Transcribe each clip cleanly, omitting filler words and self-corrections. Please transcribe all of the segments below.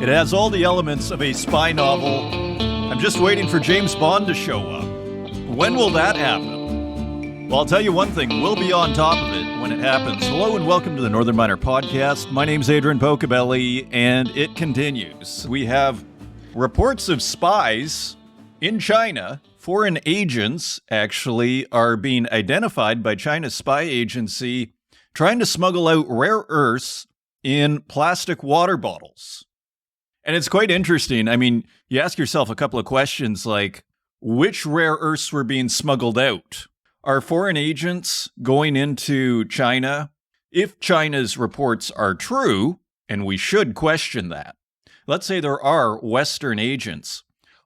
It has all the elements of a spy novel. I'm just waiting for James Bond to show up. When will that happen? Well, I'll tell you one thing. We'll be on top of it when it happens. Hello and welcome to the Northern Miner Podcast. My name's Adrian Pocobelli, and it continues. We have reports of spies in China. Foreign agents, actually, are being identified by China's spy agency trying to smuggle out rare earths in plastic water bottles. And it's quite interesting. I mean, you ask yourself a couple of questions like, which rare earths were being smuggled out? Are foreign agents going into China? If China's reports are true, and we should question that, let's say there are Western agents,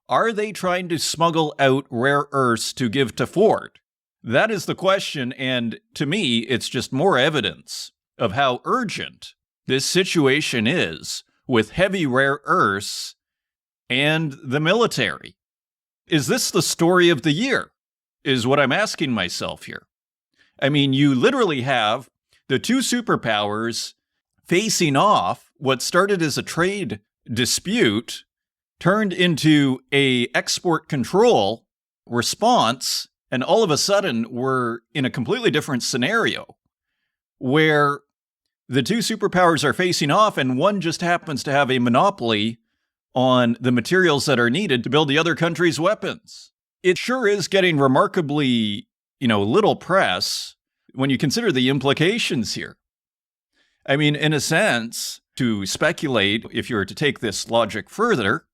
are they trying to smuggle out rare earths to give to Ford? That is the question, and to me, it's just more evidence of how urgent this situation is with heavy rare earths and the military. Is this the story of the year? Is what I'm asking myself here. I mean, you literally have the two superpowers facing off. What started as a trade dispute turned into a export control response, and all of a sudden we're in a completely different scenario where the two superpowers are facing off, and one just happens to have a monopoly on the materials that are needed to build the other country's weapons. It sure is getting remarkably, little press when you consider the implications here. I mean, in a sense, to speculate, if you were to take this logic further,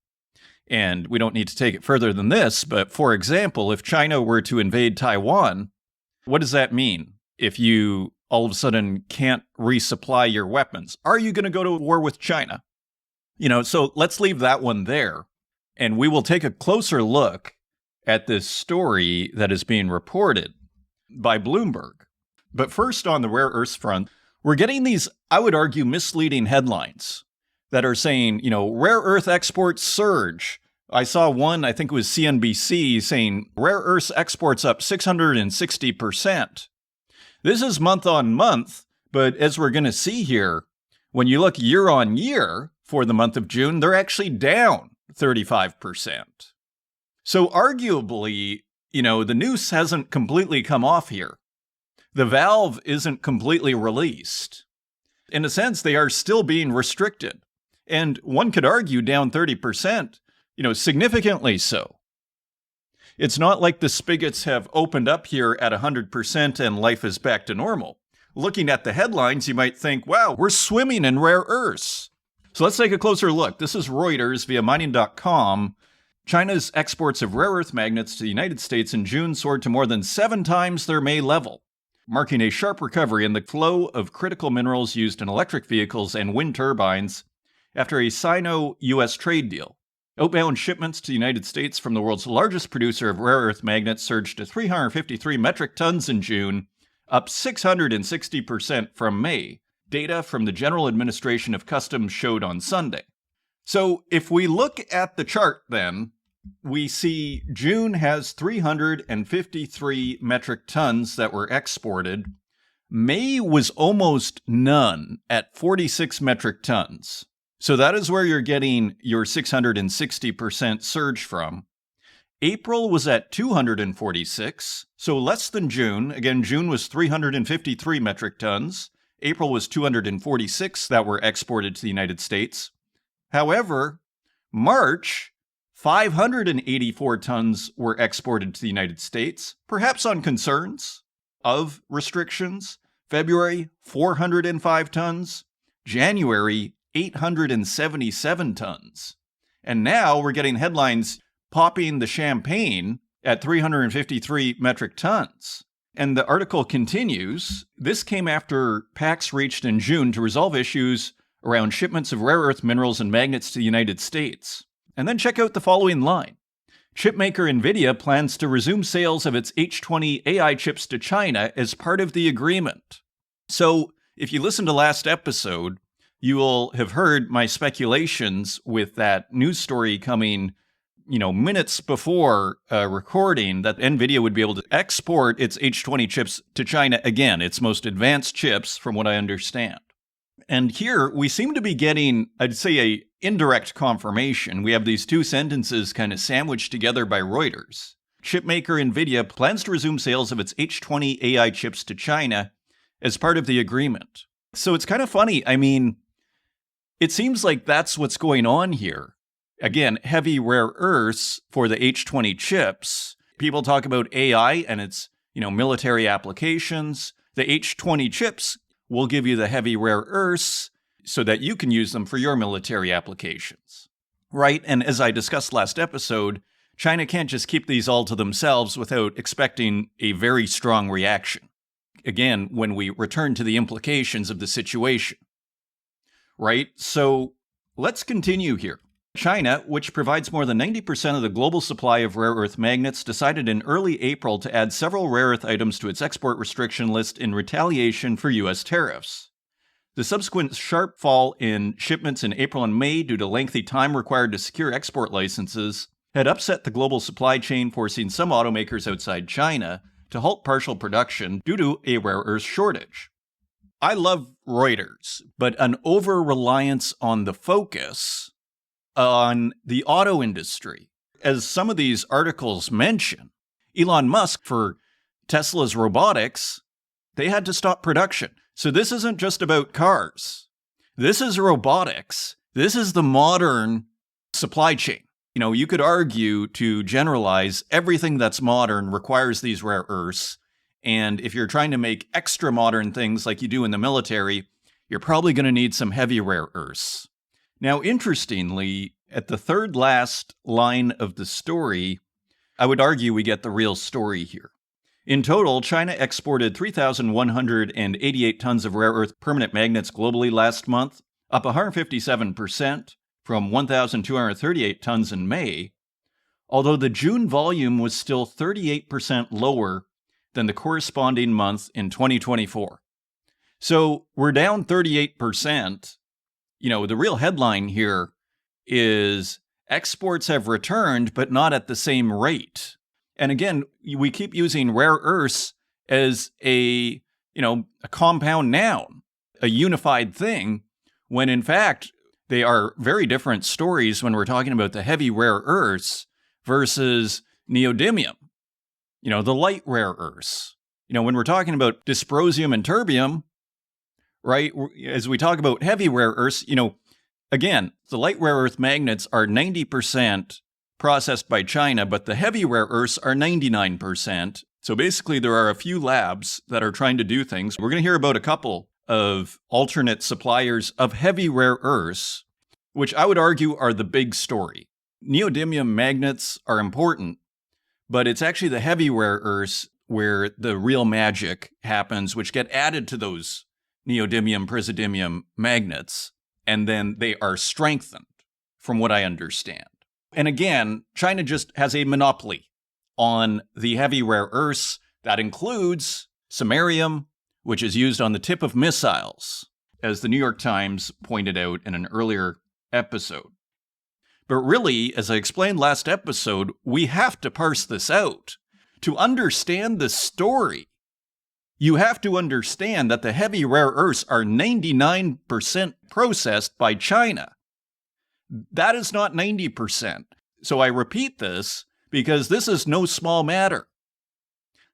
and we don't need to take it further than this, but for example, if China were to invade Taiwan, what does that mean? If you all of a sudden can't resupply your weapons, are you going to go to war with China? So let's leave that one there, and we will take a closer look at this story that is being reported by Bloomberg. But first, on the rare earths front, we're getting these, I would argue, misleading headlines that are saying, rare earth exports surge. I saw one, I think it was CNBC, saying rare earths exports up 660%. This is month on month, but as we're going to see here, when you look year on year for the month of June, they're actually down 35%. So arguably, the noose hasn't completely come off here. The valve isn't completely released. In a sense, they are still being restricted. And one could argue down 30%, significantly so. It's not like the spigots have opened up here at 100% and life is back to normal. Looking at the headlines, you might think, wow, we're swimming in rare earths. So let's take a closer look. This is Reuters via mining.com. China's exports of rare earth magnets to the United States in June soared to more than 7 times their May level, marking a sharp recovery in the flow of critical minerals used in electric vehicles and wind turbines after a Sino-U.S. trade deal. Outbound shipments to the United States from the world's largest producer of rare earth magnets surged to 353 metric tons in June, up 660% from May. Data from the General Administration of Customs showed on Sunday. So if we look at the chart then, we see June has 353 metric tons that were exported. May was almost none at 46 metric tons. So that is where you're getting your 660% surge from. April was at 246, so less than June. Again, June was 353 metric tons. April was 246 that were exported to the United States. However, March, 584 tons were exported to the United States, perhaps on concerns of restrictions. February, 405 tons. January, 877 tons. And now we're getting headlines popping the champagne at 353 metric tons. And the article continues, this came after pacts reached in June to resolve issues around shipments of rare earth minerals and magnets to the United States. And then check out the following line. Chipmaker NVIDIA plans to resume sales of its H20 AI chips to China as part of the agreement. So if you listened to last episode, you will have heard my speculations with that news story coming, minutes before recording, that NVIDIA would be able to export its H20 chips to China again, its most advanced chips, from what I understand. And here we seem to be getting, I'd say, a indirect confirmation. We have these two sentences kind of sandwiched together by Reuters. Chipmaker NVIDIA plans to resume sales of its H20 AI chips to China as part of the agreement. So it's kind of funny. I mean, it seems like that's what's going on here. Again, heavy rare earths for the H20 chips. People talk about AI and its, military applications. The H20 chips will give you the heavy rare earths so that you can use them for your military applications. Right? And as I discussed last episode, China can't just keep these all to themselves without expecting a very strong reaction. Again, when we return to the implications of the situation. Right? So let's continue here. China, which provides more than 90% of the global supply of rare earth magnets, decided in early April to add several rare earth items to its export restriction list in retaliation for U.S. tariffs. The subsequent sharp fall in shipments in April and May due to lengthy time required to secure export licenses had upset the global supply chain, forcing some automakers outside China to halt partial production due to a rare earth shortage. I love Reuters, but an over-reliance on the focus on the auto industry. As some of these articles mention, Elon Musk, for Tesla's robotics, they had to stop production. So this isn't just about cars. This is robotics. This is the modern supply chain. You could argue to generalize everything that's modern requires these rare earths. And if you're trying to make extra modern things like you do in the military, you're probably going to need some heavy rare earths. Now, interestingly, at the third last line of the story, I would argue we get the real story here. In total, China exported 3,188 tons of rare earth permanent magnets globally last month, up 157% from 1,238 tons in May, although the June volume was still 38% lower than the corresponding month in 2024. So we're down 38%. The real headline here is exports have returned, but not at the same rate. And again, we keep using rare earths as a compound noun, a unified thing, when in fact, they are very different stories when we're talking about the heavy rare earths versus neodymium, the light rare earths. When we're talking about dysprosium and terbium, right, as we talk about heavy rare earths, again, the light rare earth magnets are 90% processed by China, but the heavy rare earths are 99%. So basically, there are a few labs that are trying to do things. We're going to hear about a couple of alternate suppliers of heavy rare earths, which I would argue are the big story. Neodymium magnets are important, but it's actually the heavy rare earths where the real magic happens, which get added to those neodymium, praseodymium magnets, and then they are strengthened, from what I understand. And again, China just has a monopoly on the heavy rare earths. That includes samarium, which is used on the tip of missiles, as the New York Times pointed out in an earlier episode. But really, as I explained last episode, we have to parse this out. To understand the story, you have to understand that the heavy rare earths are 99% processed by China. That is not 90%. So I repeat this because this is no small matter.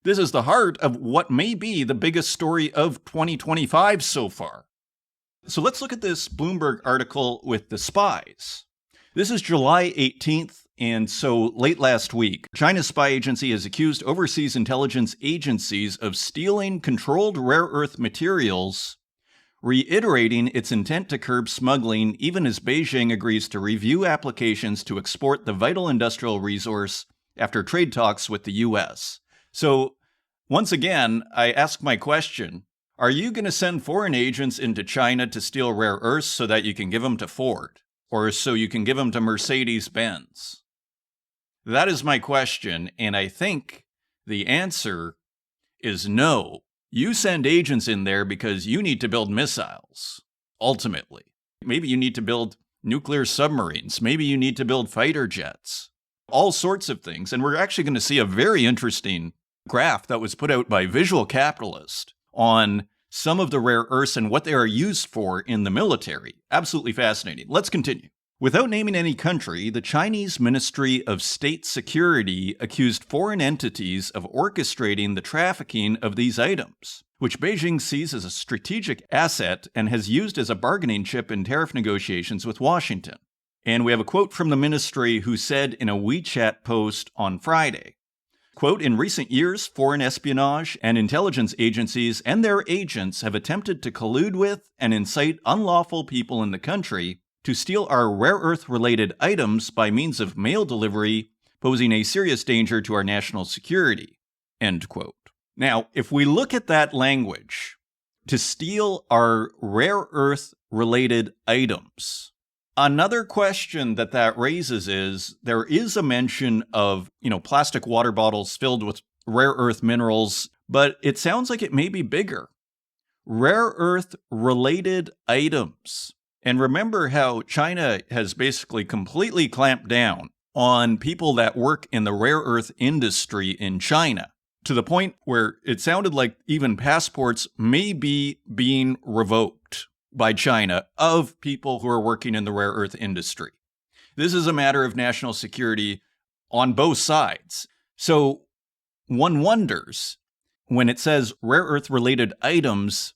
This is the heart of what may be the biggest story of 2025 so far. So let's look at this Bloomberg article with the spies. This is July 18th, and so late last week, China's spy agency has accused overseas intelligence agencies of stealing controlled rare earth materials, reiterating its intent to curb smuggling even as Beijing agrees to review applications to export the vital industrial resource after trade talks with the U.S. So, once again, I ask my question, are you going to send foreign agents into China to steal rare earths so that you can give them to Ford? Or so you can give them to Mercedes-Benz? That is my question, and I think the answer is no. You send agents in there because you need to build missiles, ultimately. Maybe you need to build nuclear submarines. Maybe you need to build fighter jets. All sorts of things. And we're actually going to see a very interesting graph that was put out by Visual Capitalist on some of the rare earths and what they are used for in the military. Absolutely fascinating. Let's continue. Without naming any country, the Chinese Ministry of State Security accused foreign entities of orchestrating the trafficking of these items, which Beijing sees as a strategic asset and has used as a bargaining chip in tariff negotiations with Washington. And we have a quote from the ministry who said in a WeChat post on Friday, quote, "In recent years, foreign espionage and intelligence agencies and their agents have attempted to collude with and incite unlawful people in the country to steal our rare earth-related items by means of mail delivery, posing a serious danger to our national security." End quote. Now, if we look at that language, to steal our rare earth-related items, another question that raises is, there is a mention of, plastic water bottles filled with rare earth minerals, but it sounds like it may be bigger. Rare earth-related items. And remember how China has basically completely clamped down on people that work in the rare earth industry in China, to the point where it sounded like even passports may be being revoked by China of people who are working in the rare earth industry. This is a matter of national security on both sides. So one wonders, when it says rare earth-related items,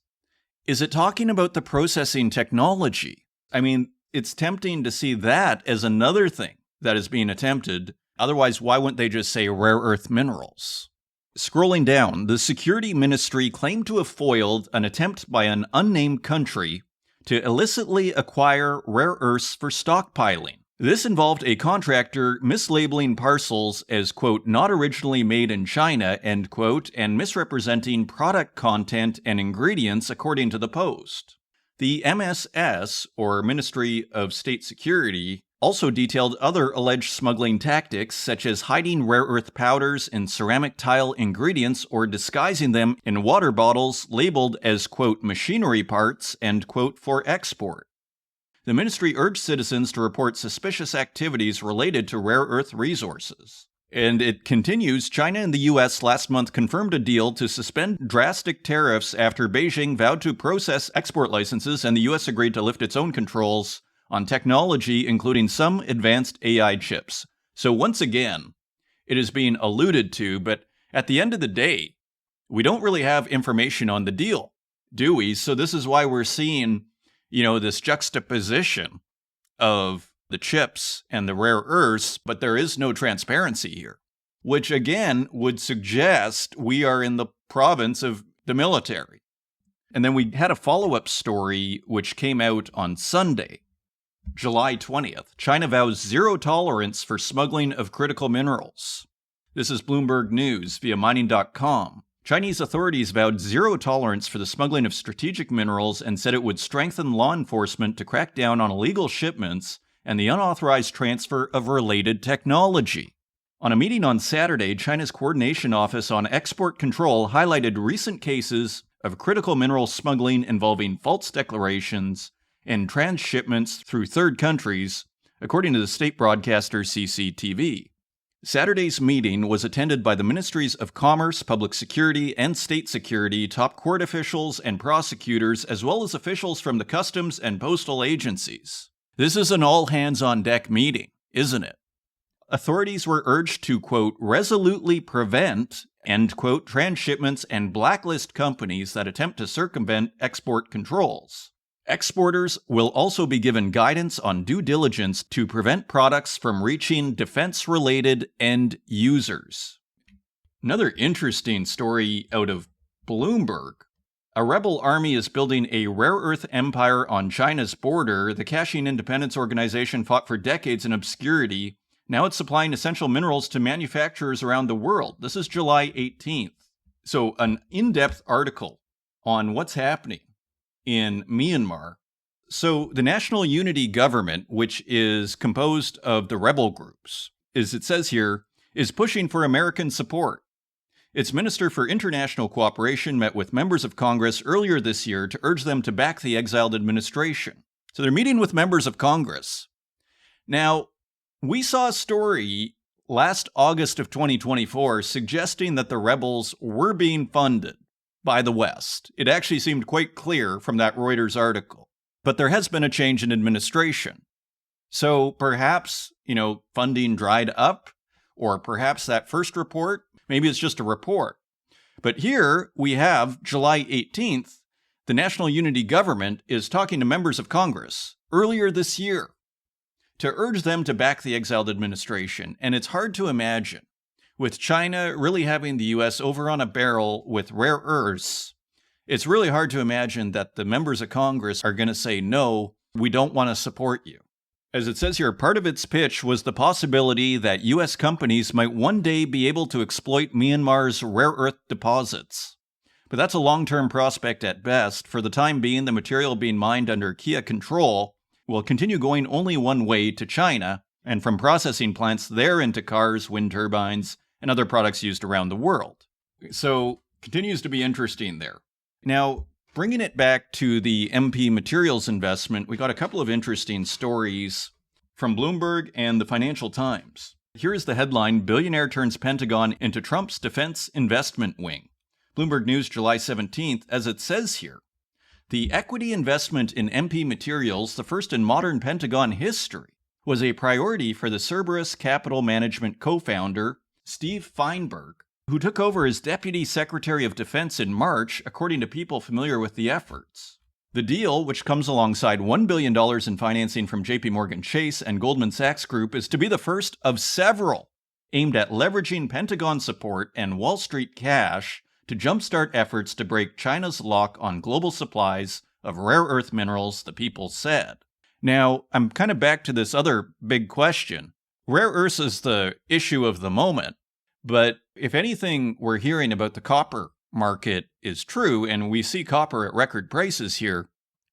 is it talking about the processing technology? I mean, it's tempting to see that as another thing that is being attempted. Otherwise, why wouldn't they just say rare earth minerals? Scrolling down, the Security Ministry claimed to have foiled an attempt by an unnamed country to illicitly acquire rare earths for stockpiling. This involved a contractor mislabeling parcels as, quote, "not originally made in China," end quote, and misrepresenting product content and ingredients, according to the Post. The MSS, or Ministry of State Security, also detailed other alleged smuggling tactics, such as hiding rare earth powders in ceramic tile ingredients or disguising them in water bottles labeled as, quote, "machinery parts," end quote, for export. The ministry urged citizens to report suspicious activities related to rare earth resources. And it continues, China and the U.S. last month confirmed a deal to suspend drastic tariffs after Beijing vowed to process export licenses and the U.S. agreed to lift its own controls on technology, including some advanced AI chips. So once again, it is being alluded to, but at the end of the day, we don't really have information on the deal, do we? So this is why we're seeing, this juxtaposition of the chips and the rare earths, but there is no transparency here, which again would suggest we are in the province of the military. And then we had a follow-up story which came out on Sunday, July 20th. China vows zero tolerance for smuggling of critical minerals. This is Bloomberg News via mining.com. Chinese authorities vowed zero tolerance for the smuggling of strategic minerals and said it would strengthen law enforcement to crack down on illegal shipments and the unauthorized transfer of related technology. On a meeting on Saturday, China's Coordination Office on Export Control highlighted recent cases of critical mineral smuggling involving false declarations and transshipments through third countries, according to the state broadcaster CCTV. Saturday's meeting was attended by the Ministries of Commerce, Public Security, and State Security, top court officials and prosecutors, as well as officials from the customs and postal agencies. This is an all-hands-on-deck meeting, isn't it? Authorities were urged to, quote, resolutely prevent, end quote, transshipments and blacklist companies that attempt to circumvent export controls. Exporters will also be given guidance on due diligence to prevent products from reaching defense-related end users. Another interesting story out of Bloomberg. A rebel army is building a rare earth empire on China's border. The Kachin Independence Organization fought for decades in obscurity. Now it's supplying essential minerals to manufacturers around the world. This is July 18th. So an in-depth article on what's happening in Myanmar. So the National Unity Government, which is composed of the rebel groups, as it says here, is pushing for American support. Its Minister for International Cooperation met with members of Congress earlier this year to urge them to back the exiled administration. So they're meeting with members of Congress. Now, we saw a story last August of 2024 suggesting that the rebels were being funded by the West. It actually seemed quite clear from that Reuters article. But there has been a change in administration. So perhaps, funding dried up, or perhaps that first report, maybe it's just a report. But here we have July 18th, the National Unity Government is talking to members of Congress earlier this year to urge them to back the exiled administration. And it's hard to imagine, with China really having the U.S. over on a barrel with rare earths, it's really hard to imagine that the members of Congress are going to say, no, we don't want to support you. As it says here, part of its pitch was the possibility that U.S. companies might one day be able to exploit Myanmar's rare earth deposits. But that's a long-term prospect at best. For the time being, the material being mined under Kia control will continue going only one way to China, and from processing plants there into cars, wind turbines, and other products used around the world. So, continues to be interesting there. Now, bringing it back to the MP Materials investment, we got a couple of interesting stories from Bloomberg and the Financial Times. Here is the headline, Billionaire Turns Pentagon into Trump's Defense Investment Wing. Bloomberg News, July 17th, as it says here, the equity investment in MP Materials, the first in modern Pentagon history, was a priority for the Sboros Capital Management co-founder, Steve Feinberg, who took over as Deputy Secretary of Defense in March, according to people familiar with the efforts. The deal, which comes alongside $1 billion in financing from JP Morgan Chase and Goldman Sachs Group, is to be the first of several aimed at leveraging Pentagon support and Wall Street cash to jumpstart efforts to break China's lock on global supplies of rare earth minerals, the people said. Now, I'm kind of back to this other big question. Rare earths is the issue of the moment, but if anything we're hearing about the copper market is true, and we see copper at record prices here,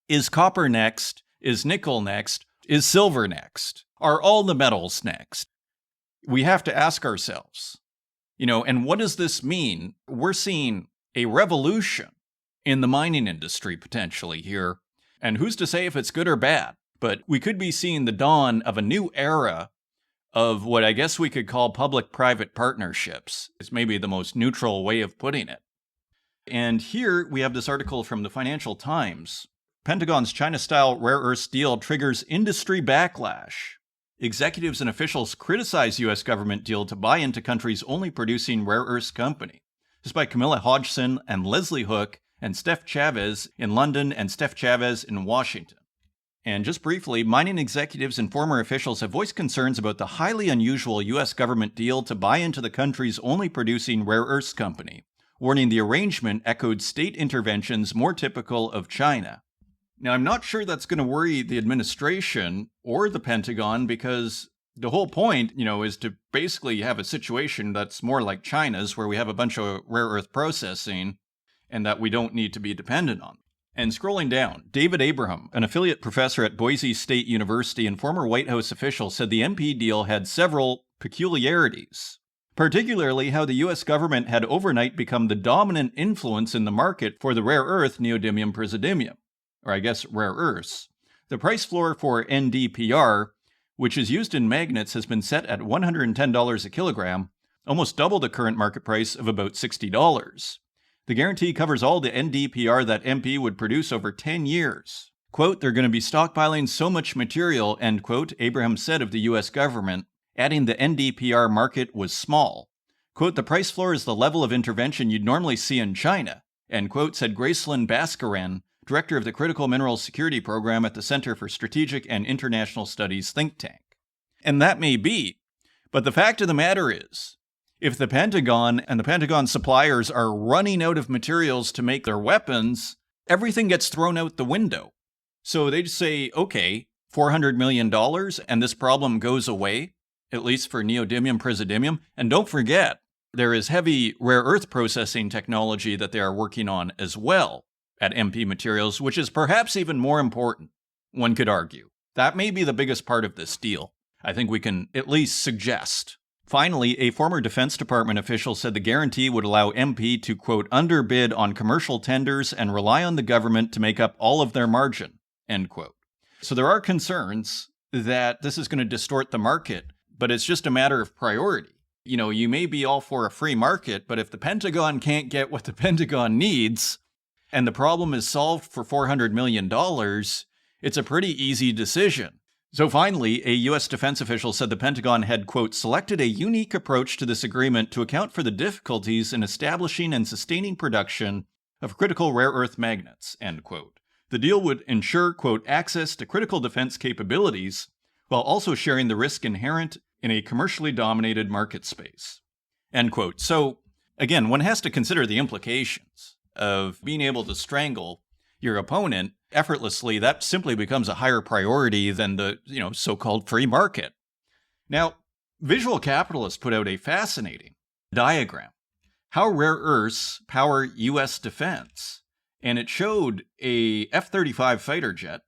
is copper next? Is nickel next? Is silver next? Are all the metals next? We have to ask ourselves. And what does this mean? We're seeing a revolution in the mining industry potentially here. And who's to say if it's good or bad? But we could be seeing the dawn of a new era of what I guess we could call public-private partnerships. It's maybe the most neutral way of putting it. And here we have this article from the Financial Times. Pentagon's China-style rare earths deal triggers industry backlash. Executives and officials criticize U.S. government deal to buy into country's only producing rare earths company. This is by Camilla Hodgson and Leslie Hook and Steph Chavez in London and Steph Chavez in Washington. And just briefly, mining executives and former officials have voiced concerns about the highly unusual U.S. government deal to buy into the country's only producing rare earths company, warning the arrangement echoed state interventions more typical of China. Now, I'm not sure that's going to worry the administration or the Pentagon because the whole point, is to basically have a situation that's more like China's, where we have a bunch of rare earth processing and that we don't need to be dependent on. And scrolling down, David Abraham, an affiliate professor at Boise State University and former White House official, said the MP deal had several peculiarities, particularly how the U.S. government had overnight become the dominant influence in the market for the rare earth neodymium praseodymium, or I guess rare earths. The price floor for NdPr, which is used in magnets, has been set at $110 a kilogram, almost double the current market price of about $60. The guarantee covers all the NdPr that MP would produce over 10 years. Quote, they're going to be stockpiling so much material, end quote, Abraham said of the U.S. government, adding the NdPr market was small. Quote, the price floor is the level of intervention you'd normally see in China, end quote, said Gracelyn Bhaskaran, director of the Critical Minerals Security Program at the Center for Strategic and International Studies think tank. And that may be, but the fact of the matter is, if the Pentagon and the Pentagon suppliers are running out of materials to make their weapons, everything gets thrown out the window. So they just say, okay, $400 million and this problem goes away, at least for neodymium praseodymium. And don't forget, there is heavy rare earth processing technology that they are working on as well at MP Materials, which is perhaps even more important, one could argue. That may be the biggest part of this deal. I think we can at least suggest. Finally, a former Defense Department official said the guarantee would allow MP to, quote, underbid on commercial tenders and rely on the government to make up all of their margin, end quote. So there are concerns that this is going to distort the market, but it's just a matter of priority. You may be all for a free market, but if the Pentagon can't get what the Pentagon needs, and the problem is solved for $400 million, it's a pretty easy decision. So finally, a U.S. defense official said the Pentagon had, quote, selected a unique approach to this agreement to account for the difficulties in establishing and sustaining production of critical rare earth magnets, end quote. The deal would ensure, quote, access to critical defense capabilities while also sharing the risk inherent in a commercially dominated market space, end quote. So again, one has to consider the implications of being able to strangle your opponent effortlessly. That simply becomes a higher priority than the, so-called free market. Now, Visual Capitalist put out a fascinating diagram, how rare earths power U.S. defense. And it showed a F-35 fighter jet.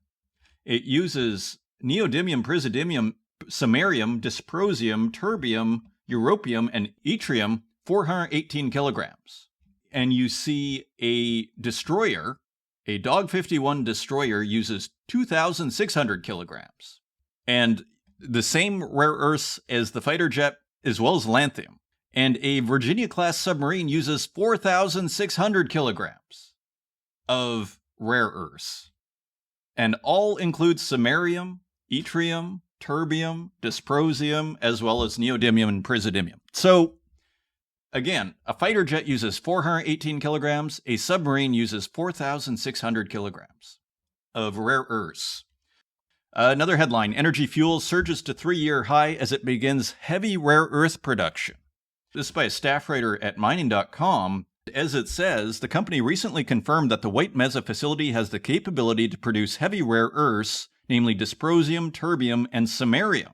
It uses neodymium, praseodymium, samarium, dysprosium, terbium, europium, and yttrium, 418 kilograms. And you see a destroyer, a Dog 51 destroyer, uses 2,600 kilograms. And the same rare earths as the fighter jet, as well as lanthanum. And a Virginia-class submarine uses 4,600 kilograms of rare earths. And all include samarium, yttrium, terbium, dysprosium, as well as neodymium and praseodymium. So, again, a fighter jet uses 418 kilograms, a submarine uses 4,600 kilograms of rare earths. Another headline, Energy Fuels surges to 3-year high as it begins heavy rare earth production. This is by a staff writer at mining.com. As it says, the company recently confirmed that the White Mesa facility has the capability to produce heavy rare earths, namely dysprosium, terbium, and samarium,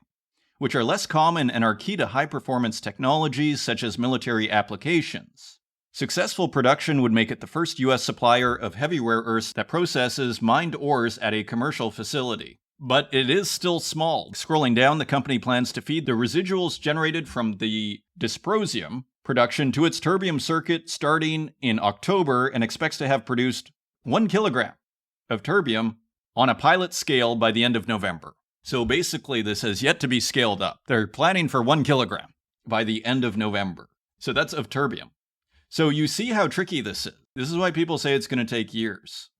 which are less common and are key to high-performance technologies such as military applications. Successful production would make it the first U.S. supplier of heavy rare earths that processes mined ores at a commercial facility. But it is still small. Scrolling down, the company plans to feed the residuals generated from the dysprosium production to its terbium circuit starting in October and expects to have produced 1 kilogram of terbium on a pilot scale by the end of November. So basically, this has yet to be scaled up. They're planning for 1 kilogram by the end of November. So that's of terbium. So you see how tricky this is. This is why people say it's going to take years.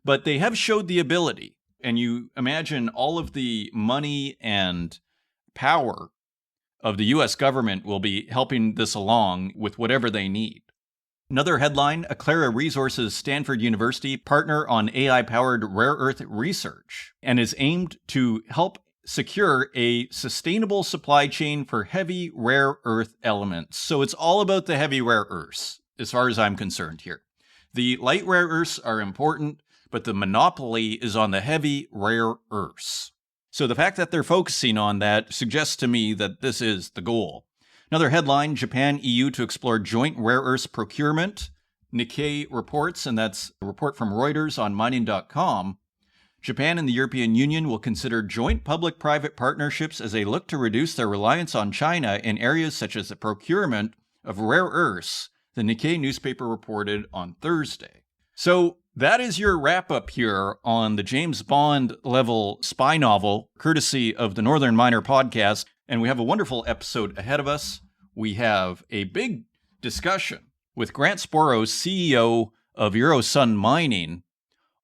But they have showed the ability. And you imagine all of the money and power of the U.S. government will be helping this along with whatever they need. Another headline, Mandalay Resources Stanford University partner on AI-powered rare earth research and is aimed to help secure a sustainable supply chain for heavy rare earth elements. So it's all about the heavy rare earths, as far as I'm concerned here. The light rare earths are important, but the monopoly is on the heavy rare earths. So the fact that they're focusing on that suggests to me that this is the goal. Another headline, Japan, EU to explore joint rare earths procurement. Nikkei reports, and that's a report from Reuters on mining.com. Japan and the European Union will consider joint public-private partnerships as they look to reduce their reliance on China in areas such as the procurement of rare earths, the Nikkei newspaper reported on Thursday. So that is your wrap-up here on the James Bond level spy novel, courtesy of the Northern Miner podcast. And we have a wonderful episode ahead of us. We have a big discussion with Grant Sboros, CEO of Eurosun Mining,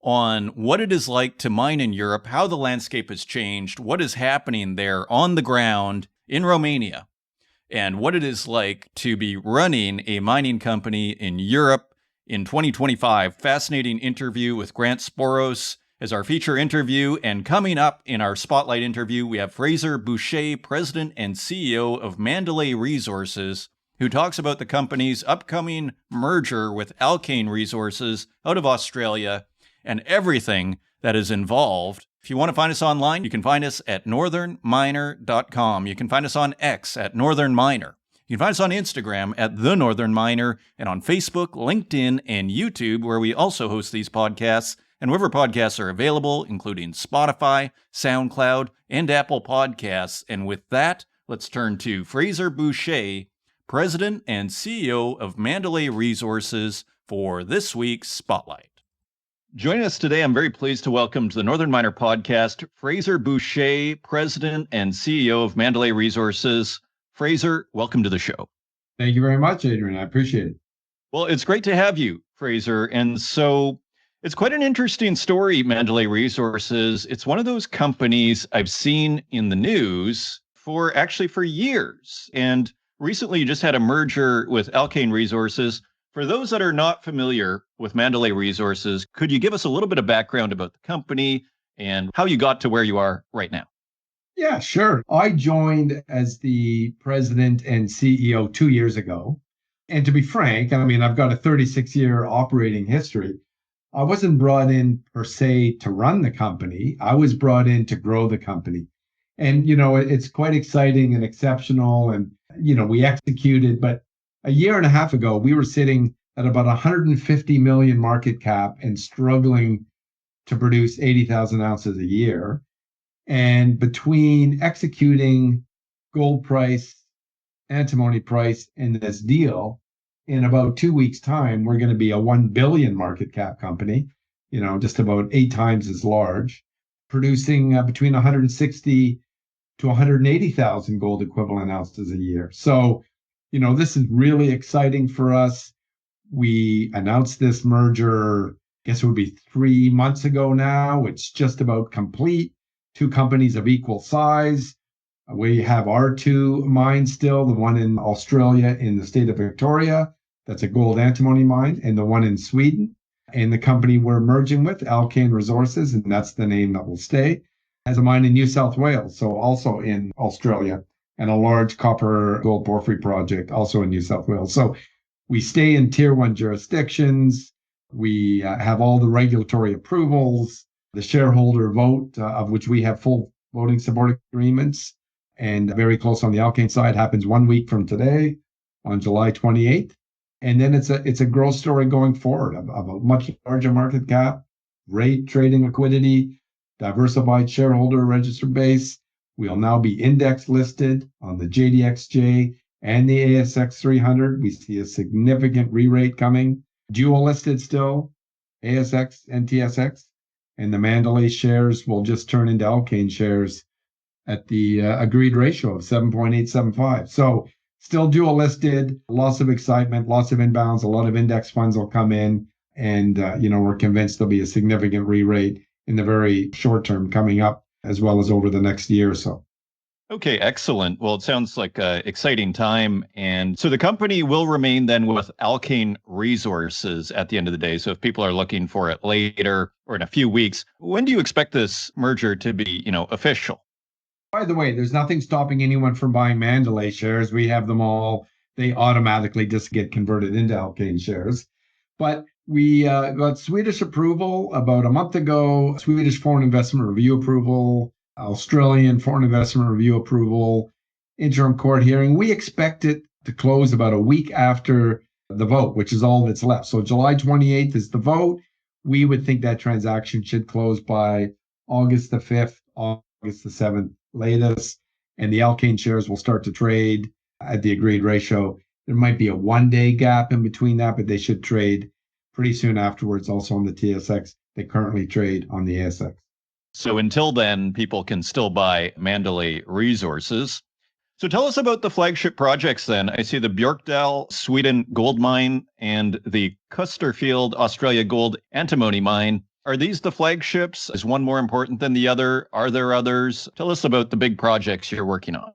on what it is like to mine in Europe, how the landscape has changed, what is happening there on the ground in Romania, and what it is like to be running a mining company in Europe in 2025. Fascinating interview with Grant Sboros as our feature interview. And coming up in our spotlight interview, we have Fraser Boucher, President and CEO of Mandalay Resources, who talks about the company's upcoming merger with Alkane Resources out of Australia and everything that is involved. If you want to find us online, you can find us at northernminer.com. You can find us on X at Northern Miner. You can find us on Instagram at The Northern Miner, and on Facebook, LinkedIn, and YouTube, where we also host these podcasts, and wherever podcasts are available, including Spotify, SoundCloud, and Apple Podcasts. And with that, let's turn to Fraser Boucher, President and CEO of Mandalay Resources, for this week's Spotlight. Joining us today, I'm very pleased to welcome to the Northern Miner podcast, Fraser Boucher, President and CEO of Mandalay Resources. Fraser, welcome to the show. Thank you very much, Adrian. I appreciate it. Well, it's great to have you, Fraser. And so it's quite an interesting story, Mandalay Resources. It's one of those companies I've seen in the news for years. And recently you just had a merger with Alkane Resources. For those that are not familiar with Mandalay Resources, could you give us a little bit of background about the company and how you got to where you are right now? Yeah, sure. I joined as the president and CEO 2 years ago. And to be frank, I mean, I've got a 36-year operating history. I wasn't brought in per se to run the company. I was brought in to grow the company. And, it's quite exciting and exceptional. And, we executed. But a year and a half ago, we were sitting at about 150 million market cap and struggling to produce 80,000 ounces a year. And between executing gold price, antimony price, and this deal, in about 2 weeks' time, we're going to be a 1 billion market cap company, just about 8 times as large, producing between 160 to 180,000 gold equivalent ounces a year. So, this is really exciting for us. We announced this merger, I guess it would be 3 months ago now. It's just about complete. Two companies of equal size. We have our two mines still, the one in Australia in the state of Victoria, that's a gold antimony mine, and the one in Sweden. And the company we're merging with, Alkane Resources, and that's the name that will stay, has a mine in New South Wales, so also in Australia, and a large copper gold porphyry project also in New South Wales. So we stay in tier one jurisdictions. We have all the regulatory approvals, the shareholder vote, of which we have full voting support agreements, and very close on the Alkane side, happens 1 week from today on July 28th. And then it's a growth story going forward of a much larger market cap, great trading liquidity, diversified shareholder register base. We'll now be index listed on the JDXJ and the ASX 300. We see a significant re-rate coming. Dual listed still, ASX and TSX. And the Mandalay shares will just turn into Alkane shares at the agreed ratio of 7.875. So still dual listed, lots of excitement, lots of inbounds, a lot of index funds will come in. And, we're convinced there'll be a significant re-rate in the very short term coming up, as well as over the next year or so. Okay, excellent. Well, it sounds like an exciting time. And so the company will remain then with Alkane Resources at the end of the day. So if people are looking for it later or in a few weeks, when do you expect this merger to be, official? By the way, there's nothing stopping anyone from buying Mandalay shares. We have them all. They automatically just get converted into Alkane shares. But we got Swedish approval about a month ago, Swedish Foreign Investment Review approval, Australian Foreign Investment Review approval, interim court hearing. We expect it to close about a week after the vote, which is all that's left. So July 28th is the vote. We would think that transaction should close by August the 5th, August the 7th latest, and the Alkane shares will start to trade at the agreed ratio. There might be a 1 day gap in between that, but they should trade pretty soon afterwards also on the TSX. They currently trade on the ASX. So until then, people can still buy Mandalay Resources. So tell us about the flagship projects then. I see the Björkdal, Sweden gold mine and the Custerfield, Australia gold antimony mine. Are these the flagships? Is one more important than the other? Are there others? Tell us about the big projects you're working on.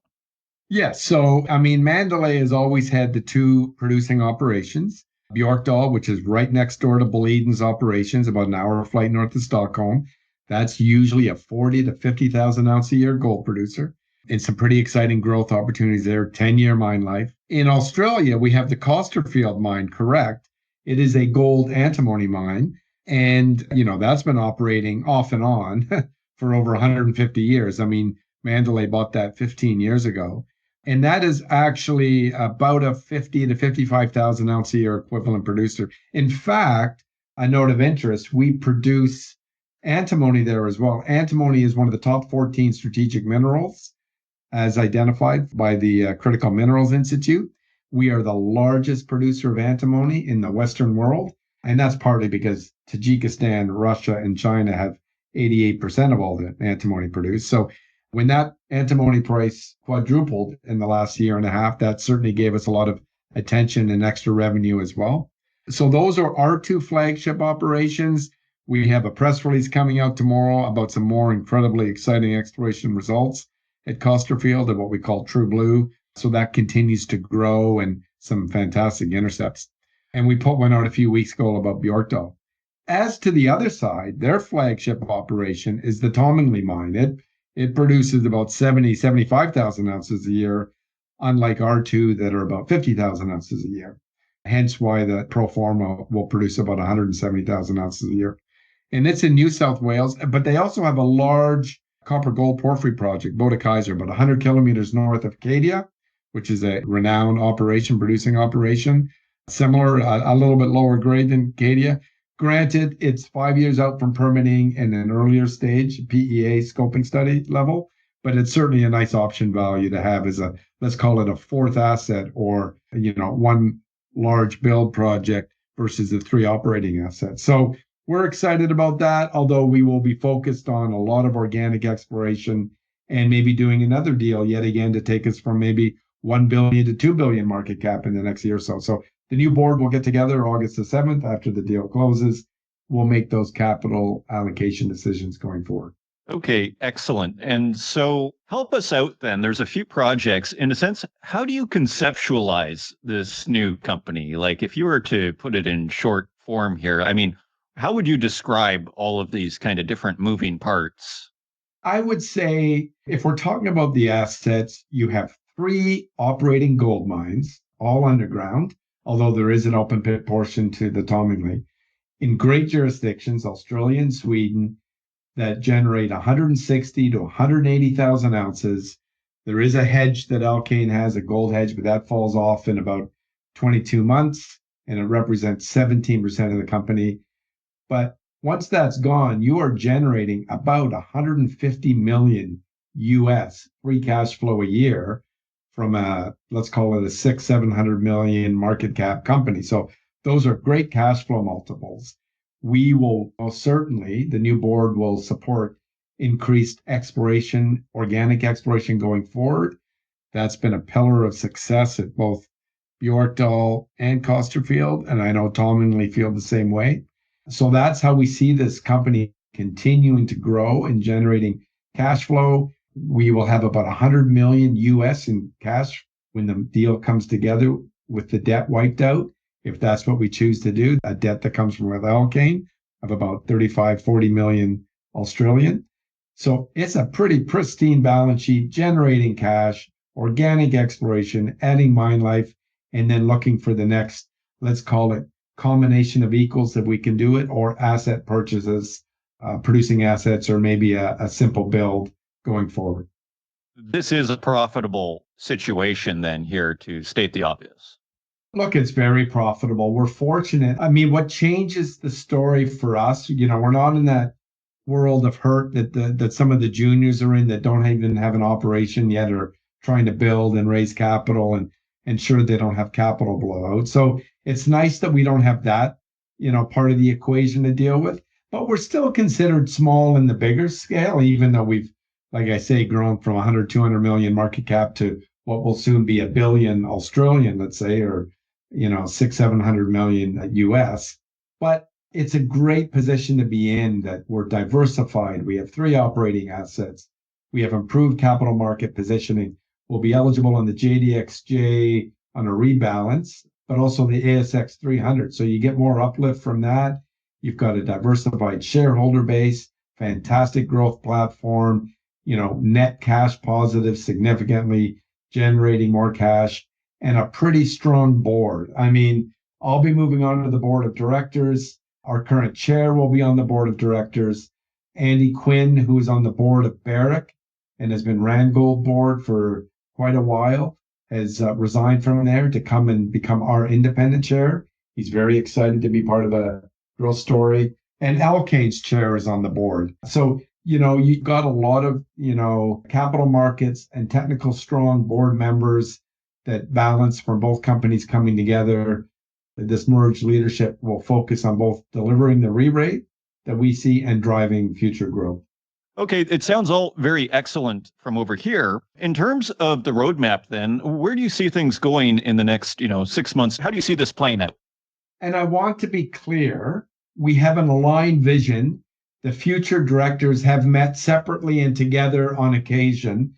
Yes. So, Mandalay has always had the two producing operations. Björkdal, which is right next door to Boliden's operations, about an hour flight north of Stockholm. That's usually a 40 to 50,000 ounce a year gold producer. And some pretty exciting growth opportunities there, 10-year mine life. In Australia, we have the Custerfield mine, correct. It is a gold antimony mine. And, that's been operating off and on for over 150 years. Mandalay bought that 15 years ago. And that is actually about a 50 to 55,000 ounce a year equivalent producer. In fact, a note of interest, we produce antimony there as well. Antimony is one of the top 14 strategic minerals as identified by the Critical Minerals Institute. We are the largest producer of antimony in the Western world. And that's partly because Tajikistan, Russia, and China have 88% of all the antimony produced. So When that antimony price quadrupled in the last year and a half, that certainly gave us a lot of attention and extra revenue as well. So those are our two flagship operations. We have a press release coming out tomorrow about some more incredibly exciting exploration results at Costerfield of what we call True Blue. So that continues to grow and some fantastic intercepts. And we put one out a few weeks ago about Bjorkdal. As to the other side, their flagship operation is the Tomingley mine. It produces about 75,000 ounces a year, unlike our two that are about 50,000 ounces a year. Hence why the pro forma will produce about 170,000 ounces a year. And it's in New South Wales, but they also have a large copper gold porphyry project, Boda Kaiser, about 100 kilometers north of Cadia, which is a renowned operation, producing operation. Similar, a little bit lower grade than Cadia. Granted, it's 5 years out from permitting in an earlier stage, PEA scoping study level, but it's certainly a nice option value to have as a, let's call it a fourth asset or, one large build project versus the three operating assets. So we're excited about that, although we will be focused on a lot of organic exploration and maybe doing another deal yet again to take us from maybe 1 billion to 2 billion market cap in the next year or so. So the new board will get together August the 7th after the deal closes. We'll make those capital allocation decisions going forward. Okay, excellent. And so help us out then. There's a few projects. In a sense, how do you conceptualize this new company? Like if you were to put it in short form here, I mean, how would you describe all of these kind of different moving parts? I would say if we're talking about the assets, you have 3 operating gold mines, all underground, although there is an open pit portion to the Tomingley, in great jurisdictions, Australia and Sweden, that generate 160 to 180,000 ounces. There is a hedge that Alkane has, a gold hedge, but that falls off in about 22 months, and it represents 17% of the company. But once that's gone, you are generating about 150 million US free cash flow a year from let's call it a 600-700 million market cap company. So those are great cash flow multiples. We will most certainly, the new board will support increased exploration, organic exploration going forward. That's been a pillar of success at both Bjorkdal and Costerfield, and I know Tomingley feel the same way. So that's how we see this company continuing to grow and generating cash flow. We will have about 100 million US in cash when the deal comes together with the debt wiped out, if that's what we choose to do, a debt that comes from Alkane of about 35-40 million Australian. So it's a pretty pristine balance sheet, generating cash, organic exploration, adding mine life, and then looking for the next, let's call it, combination of equals that we can do it, or asset purchases, producing assets, or maybe a simple build going forward. This is a profitable situation then here, to state the obvious. Look, it's very profitable. We're fortunate. I mean, what changes the story for us, we're not in that world of hurt that some of the juniors are in that don't even have an operation yet or trying to build and raise capital and ensure they don't have capital blowout. So it's nice that we don't have that, part of the equation to deal with, but we're still considered small in the bigger scale, even though we've, like I say, grown from 100, 200 million market cap to what will soon be a billion Australian, let's say, or, 600-700 million US. But it's a great position to be in that we're diversified. We have 3 operating assets. We have improved capital market positioning. We'll be eligible on the JDXJ on a rebalance, but also the ASX 300. So you get more uplift from that. You've got a diversified shareholder base, fantastic growth platform, net cash positive, significantly generating more cash, and a pretty strong board. I mean, I'll be moving on to the board of directors. Our current chair will be on the board of directors. Andy Quinn, who is on the board of Barrick and has been Randgold board for quite a while, has resigned from there to come and become our independent chair. He's very excited to be part of a growth story. And Alkane's chair is on the board. So, you've got a lot of, capital markets and technical strong board members that balance from both companies coming together. This merged leadership will focus on both delivering the re-rate that we see and driving future growth. Okay, it sounds all very excellent from over here. In terms of the roadmap, then, where do you see things going in the next, 6 months? How do you see this playing out? And I want to be clear, we have an aligned vision. The future directors have met separately and together on occasion.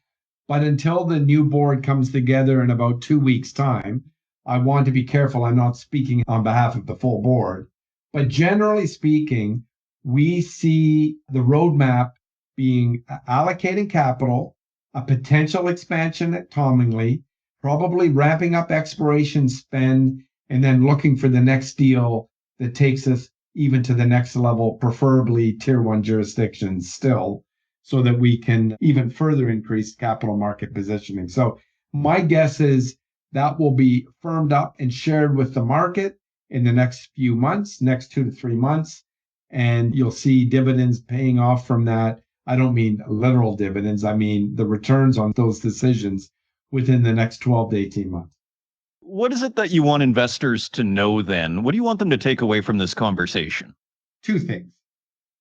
But until the new board comes together in about 2 weeks' time, I want to be careful. I'm not speaking on behalf of the full board. But generally speaking, we see the roadmap being allocating capital, a potential expansion at Tomingley, probably ramping up exploration spend, and then looking for the next deal that takes us even to the next level, preferably tier one jurisdictions still, so that we can even further increase capital market positioning. So my guess is that will be firmed up and shared with the market in the next few months, next 2 to 3 months, and you'll see dividends paying off from that. I don't mean literal dividends. I mean the returns on those decisions within the next 12 to 18 months. What is it that you want investors to know then? What do you want them to take away from this conversation? Two things.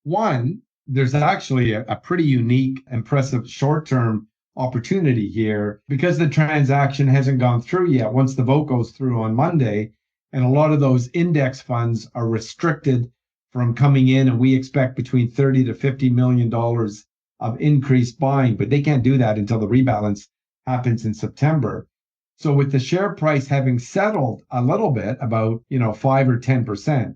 One, there's actually a pretty unique, impressive short-term opportunity here because the transaction hasn't gone through yet. Once the vote goes through on Monday, and a lot of those index funds are restricted from coming in, and we expect between $30 to $50 million of increased buying, but they can't do that until the rebalance happens in September. So with the share price having settled a little bit, about 5 or 10%,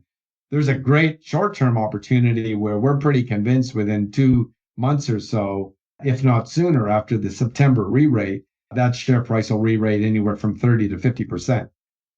there's a great short-term opportunity where we're pretty convinced within 2 months or so, if not sooner, after the September re-rate, that share price will re-rate anywhere from 30 to 50%.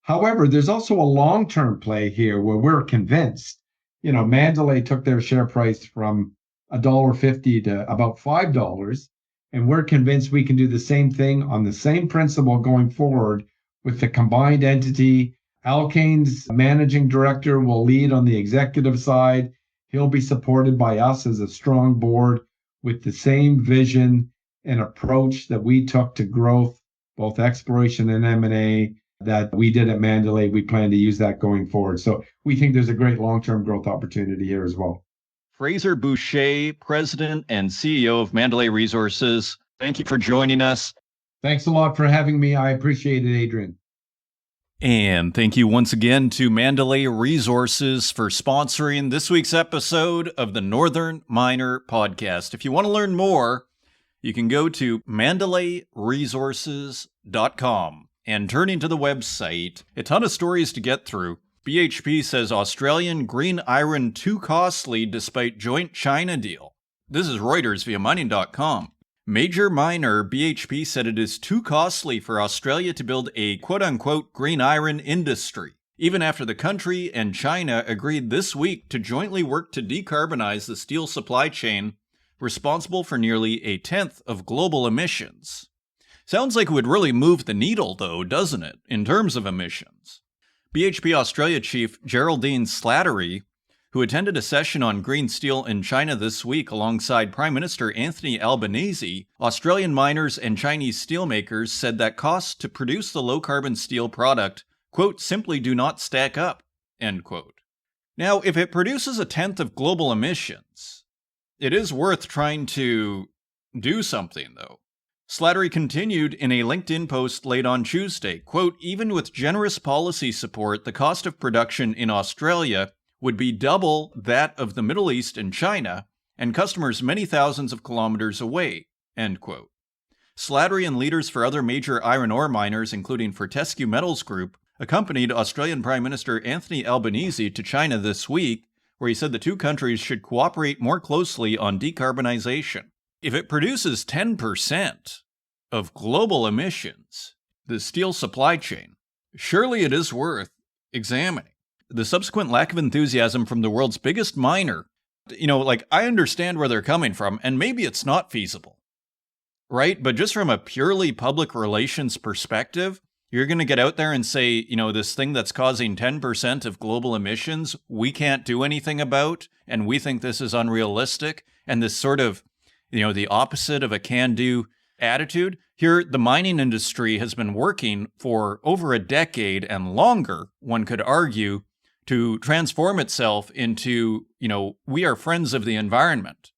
However, there's also a long-term play here where we're convinced. Mandalay took their share price from $1.50 to about $5, and we're convinced we can do the same thing on the same principle going forward with the combined entity. Alkane's managing director will lead on the executive side. He'll be supported by us as a strong board with the same vision and approach that we took to growth, both exploration and M&A, that we did at Mandalay. We plan to use that going forward. So we think there's a great long-term growth opportunity here as well. Fraser Boucher, President and CEO of Mandalay Resources. Thank you for joining us. Thanks a lot for having me. I appreciate it, Adrian. And thank you once again to Mandalay Resources for sponsoring this week's episode of the Northern Miner Podcast. If you want to learn more, you can go to mandalayresources.com. And turning to the website, a ton of stories to get through. BHP says Australian green iron too costly despite joint China deal. This is Reuters via mining.com. Major miner BHP said it is too costly for Australia to build a quote-unquote green iron industry, even after the country and China agreed this week to jointly work to decarbonize the steel supply chain responsible for nearly a tenth of global emissions. Sounds like it would really move the needle, though, doesn't it, in terms of emissions? BHP Australia chief Geraldine Slattery, who attended a session on green steel in China this week alongside Prime Minister Anthony Albanese, Australian miners and Chinese steelmakers said that costs to produce the low-carbon steel product, quote, simply do not stack up, end quote. Now, if it produces a tenth of global emissions, it is worth trying to do something, though. Slattery continued in a LinkedIn post late on Tuesday, quote, even with generous policy support, the cost of production in Australia would be double that of the Middle East and China, and customers many thousands of kilometers away, end quote. Slattery and leaders for other major iron ore miners, including Fortescue Metals Group, accompanied Australian Prime Minister Anthony Albanese to China this week, where he said the two countries should cooperate more closely on decarbonization. If it produces 10% of global emissions, the steel supply chain, surely it is worth examining. The subsequent lack of enthusiasm from the world's biggest miner, I understand where they're coming from, and maybe it's not feasible, right? But just from a purely public relations perspective, you're going to get out there and say, this thing that's causing 10% of global emissions, we can't do anything about, and we think this is unrealistic, and this sort of the opposite of a can-do attitude. Here, the mining industry has been working for over a decade and longer, one could argue, to transform itself into, we are friends of the environment.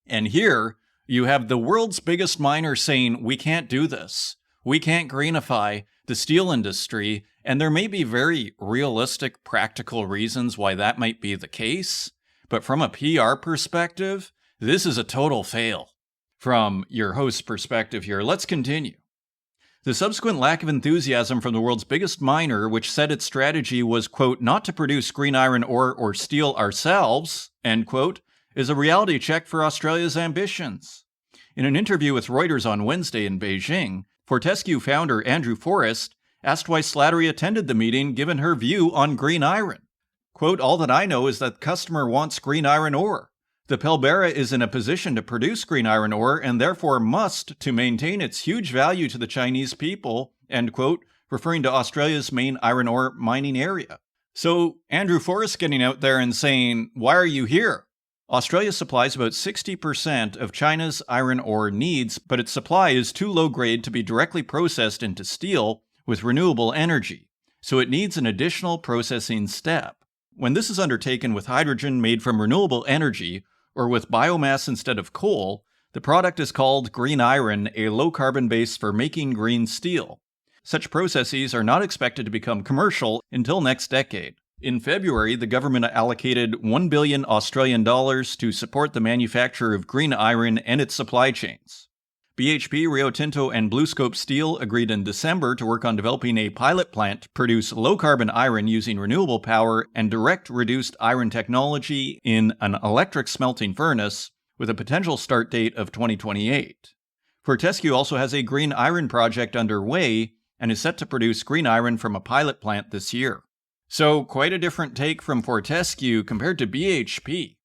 And here you have the world's biggest miner saying, we can't do this. We can't greenify the steel industry. And there may be very realistic, practical reasons why that might be the case. But from a PR perspective, this is a total fail. From your host's perspective here, let's continue. The subsequent lack of enthusiasm from the world's biggest miner, which said its strategy was, quote, not to produce green iron ore or steel ourselves, end quote, is a reality check for Australia's ambitions. In an interview with Reuters on Wednesday in Beijing, Fortescue founder Andrew Forrest asked why Slattery attended the meeting given her view on green iron. Quote, all that I know is that the customer wants green iron ore. The Pilbara is in a position to produce green iron ore and therefore must to maintain its huge value to the Chinese people, end quote, referring to Australia's main iron ore mining area. So Andrew Forrest getting out there and saying, why are you here? Australia supplies about 60% of China's iron ore needs, but its supply is too low grade to be directly processed into steel with renewable energy, so it needs an additional processing step. When this is undertaken with hydrogen made from renewable energy, or with biomass instead of coal, the product is called green iron, a low-carbon base for making green steel. Such processes are not expected to become commercial until next decade. In February, the government allocated 1 billion Australian dollars to support the manufacture of green iron and its supply chains. BHP, Rio Tinto, and BlueScope Steel agreed in December to work on developing a pilot plant to produce low-carbon iron using renewable power and direct reduced iron technology in an electric smelting furnace, with a potential start date of 2028. Fortescue also has a green iron project underway and is set to produce green iron from a pilot plant this year. So, quite a different take from Fortescue compared to BHP.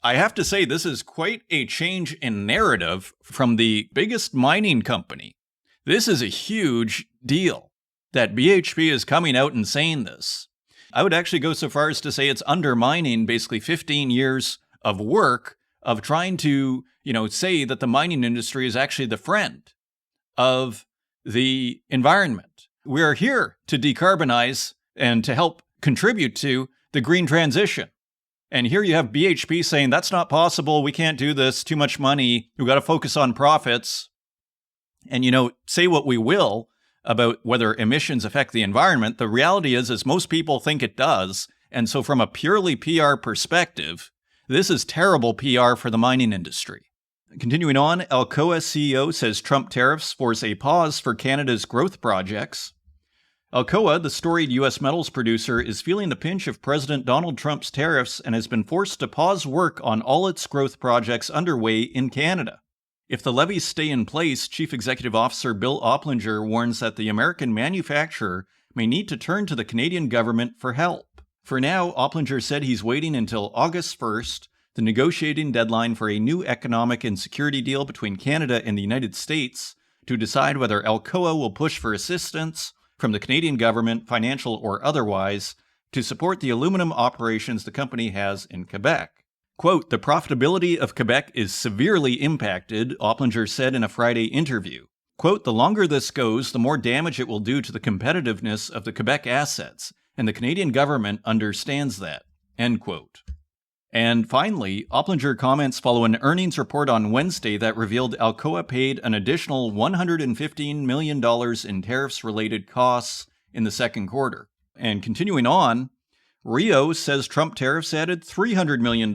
I have to say, this is quite a change in narrative from the biggest mining company. This is a huge deal that BHP is coming out and saying this. I would actually go so far as to say it's undermining basically 15 years of work of trying to, say that the mining industry is actually the friend of the environment. We are here to decarbonize and to help contribute to the green transition. And here you have BHP saying, that's not possible, we can't do this, too much money, we've got to focus on profits. And, say what we will about whether emissions affect the environment, the reality is most people think it does. And so from a purely PR perspective, this is terrible PR for the mining industry. Continuing on, Alcoa CEO says Trump tariffs force a pause for Canada's growth projects. Alcoa, the storied U.S. metals producer, is feeling the pinch of President Donald Trump's tariffs and has been forced to pause work on all its growth projects underway in Canada. If the levies stay in place, Chief Executive Officer Bill Opplinger warns that the American manufacturer may need to turn to the Canadian government for help. For now, Opplinger said he's waiting until August 1st, the negotiating deadline for a new economic and security deal between Canada and the United States, to decide whether Alcoa will push for assistance from the Canadian government, financial or otherwise, to support the aluminum operations the company has in Quebec. Quote, the profitability of Quebec is severely impacted, Opplinger said in a Friday interview. Quote, the longer this goes, the more damage it will do to the competitiveness of the Quebec assets, and the Canadian government understands that, end quote. And finally, Opplinger comments follow an earnings report on Wednesday that revealed Alcoa paid an additional $115 million in tariffs-related costs in the second quarter. And continuing on, Rio says Trump tariffs added $300 million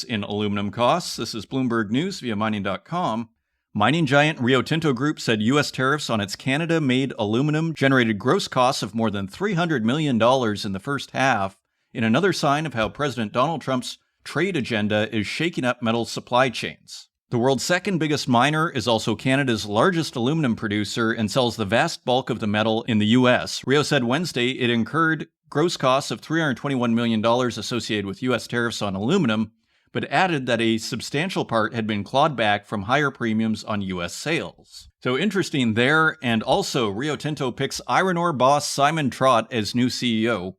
in aluminum costs. This is Bloomberg News via mining.com. Mining giant Rio Tinto Group said U.S. tariffs on its Canada-made aluminum generated gross costs of more than $300 million in the first half, in another sign of how President Donald Trump's trade agenda is shaking up metal supply chains. The world's second biggest miner is also Canada's largest aluminum producer and sells the vast bulk of the metal in the U.S. Rio said Wednesday it incurred gross costs of $321 million associated with U.S. tariffs on aluminum, but added that a substantial part had been clawed back from higher premiums on U.S. sales. So interesting there, and also Rio Tinto picks iron ore boss Simon Trott as new CEO.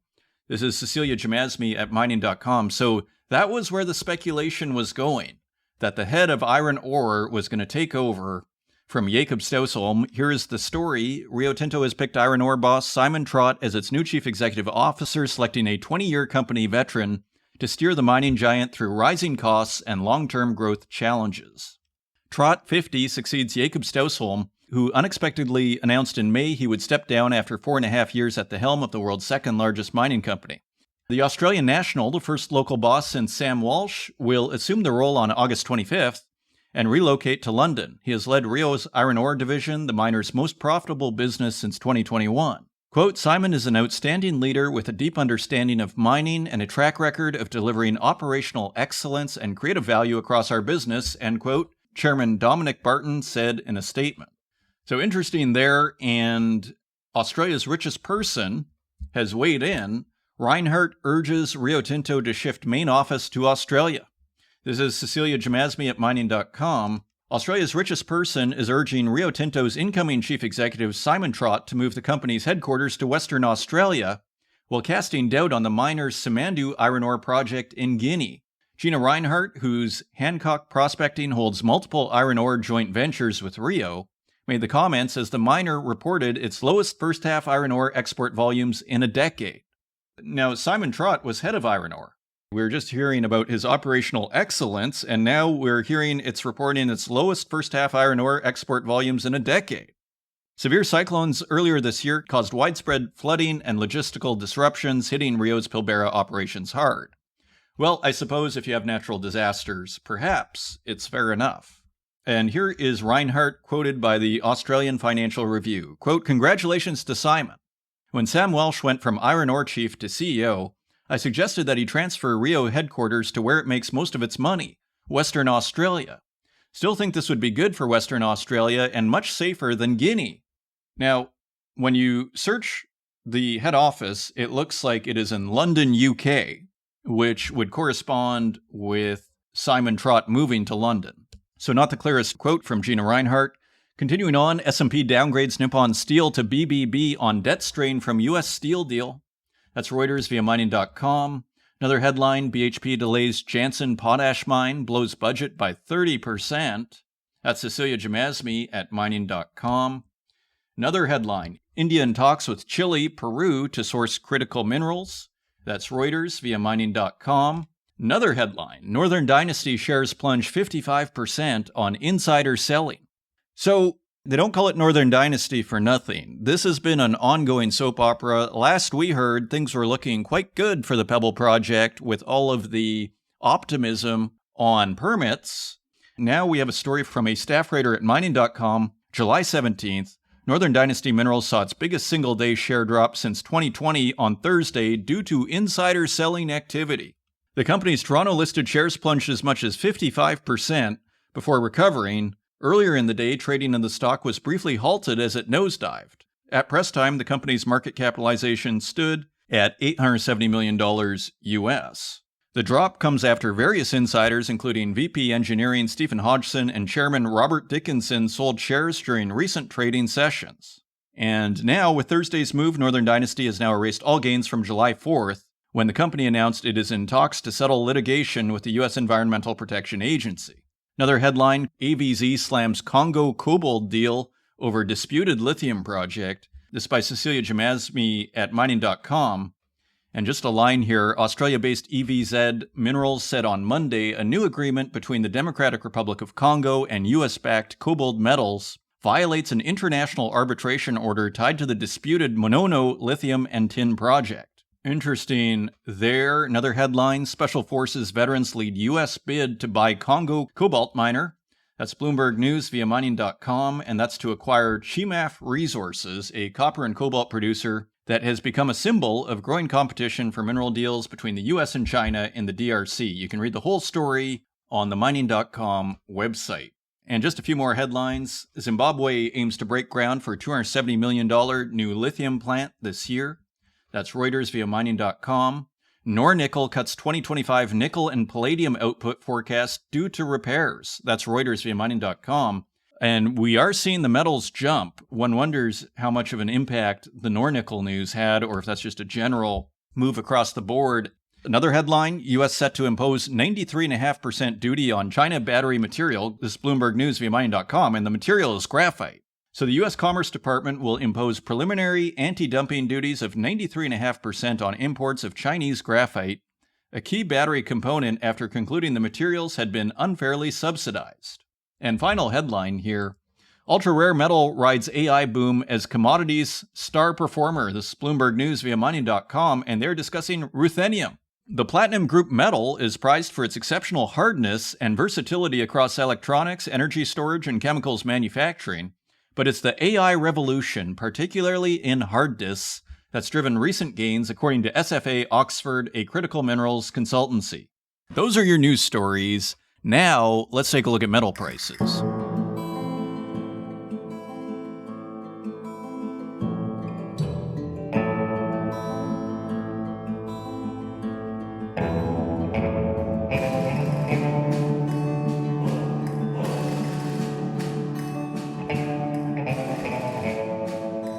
This is Cecilia Jamasmy at mining.com. So that was where the speculation was going, that the head of iron ore was going to take over from Jakob Stausholm. Here is the story. Rio Tinto has picked iron ore boss Simon Trott as its new chief executive officer, selecting a 20-year company veteran to steer the mining giant through rising costs and long-term growth challenges. Trott, 50, succeeds Jacob Stausholm, who unexpectedly announced in May he would step down after 4.5 years at the helm of the world's second-largest mining company. The Australian national, the first local boss since Sam Walsh, will assume the role on August 25th and relocate to London. He has led Rio's iron ore division, the miner's most profitable business since 2021. Quote, Simon is an outstanding leader with a deep understanding of mining and a track record of delivering operational excellence and creative value across our business, end quote, Chairman Dominic Barton said in a statement. So interesting there, and Australia's richest person has weighed in. Reinhardt urges Rio Tinto to shift main office to Australia. This is Cecilia Jamasmie at mining.com. Australia's richest person is urging Rio Tinto's incoming chief executive Simon Trott to move the company's headquarters to Western Australia, while casting doubt on the miner's Simandou iron ore project in Guinea. Gina Reinhardt, whose Hancock Prospecting holds multiple iron ore joint ventures with Rio, made the comments as the miner reported its lowest first-half iron ore export volumes in a decade. Now, Simon Trott was head of iron ore. We were just hearing about his operational excellence, and now we're hearing it's reporting its lowest first-half iron ore export volumes in a decade. Severe cyclones earlier this year caused widespread flooding and logistical disruptions, hitting Rio's Pilbara operations hard. Well, I suppose if you have natural disasters, perhaps it's fair enough. And here is Reinhardt quoted by the Australian Financial Review. Quote, congratulations to Simon. When Sam Walsh went from iron ore chief to CEO, I suggested that he transfer Rio headquarters to where it makes most of its money, Western Australia. Still think this would be good for Western Australia and much safer than Guinea. Now, when you search the head office, it looks like it is in London, UK, which would correspond with Simon Trott moving to London. So not the clearest quote from Gina Reinhardt. Continuing on, S&P downgrades Nippon Steel to BBB on debt strain from U.S. steel deal. That's Reuters via mining.com. Another headline, BHP delays Jansen potash mine, blows budget by 30%. That's Cecilia Jamasmie at mining.com. Another headline, India in talks with Chile, Peru to source critical minerals. That's Reuters via mining.com. Another headline, Northern Dynasty shares plunge 55% on insider selling. So, they don't call it Northern Dynasty for nothing. This has been an ongoing soap opera. Last we heard, things were looking quite good for the Pebble Project with all of the optimism on permits. Now we have a story from a staff writer at mining.com, July 17th. Northern Dynasty Minerals saw its biggest single-day share drop since 2020 on Thursday due to insider selling activity. The company's Toronto-listed shares plunged as much as 55% before recovering. Earlier in the day, trading in the stock was briefly halted as it nosedived. At press time, the company's market capitalization stood at $870 million US. The drop comes after various insiders, including VP Engineering Stephen Hodgson and Chairman Robert Dickinson, sold shares during recent trading sessions. And now, with Thursday's move, Northern Dynasty has now erased all gains from July 4th, when the company announced it is in talks to settle litigation with the U.S. Environmental Protection Agency. Another headline, AVZ slams Congo cobalt deal over disputed lithium project. This by Cecilia Jamasmie at mining.com. And just a line here, Australia-based EVZ Minerals said on Monday a new agreement between the Democratic Republic of Congo and U.S.-backed Cobalt Metals violates an international arbitration order tied to the disputed Monono lithium and tin project. Interesting there. Another headline, Special Forces veterans lead U.S. bid to buy Congo cobalt miner. That's Bloomberg News via mining.com, and that's to acquire Chimaf Resources, a copper and cobalt producer that has become a symbol of growing competition for mineral deals between the U.S. and China in the DRC. You can read the whole story on the mining.com website. And just a few more headlines. Zimbabwe aims to break ground for a $270 million new lithium plant this year. That's Reuters via mining.com. Nornickel cuts 2025 nickel and palladium output forecast due to repairs. That's Reuters via mining.com. And we are seeing the metals jump. One wonders how much of an impact the Nornickel news had, or if that's just a general move across the board. Another headline, U.S. set to impose 93.5% duty on China battery material. This is Bloomberg News via mining.com, and the material is graphite. So the U.S. Commerce Department will impose preliminary anti-dumping duties of 93.5% on imports of Chinese graphite a key battery component after concluding the materials had been unfairly subsidized. And final headline here, ultra-rare metal rides AI boom as commodities star performer. This is Bloomberg News via mining.com, and they're discussing ruthenium. The platinum group metal is prized for its exceptional hardness and versatility across electronics, energy storage, and chemicals manufacturing. But it's the AI revolution, particularly in hard disks, that's driven recent gains, according to SFA Oxford, a critical minerals consultancy. Those are your news stories. Now, let's take a look at metal prices.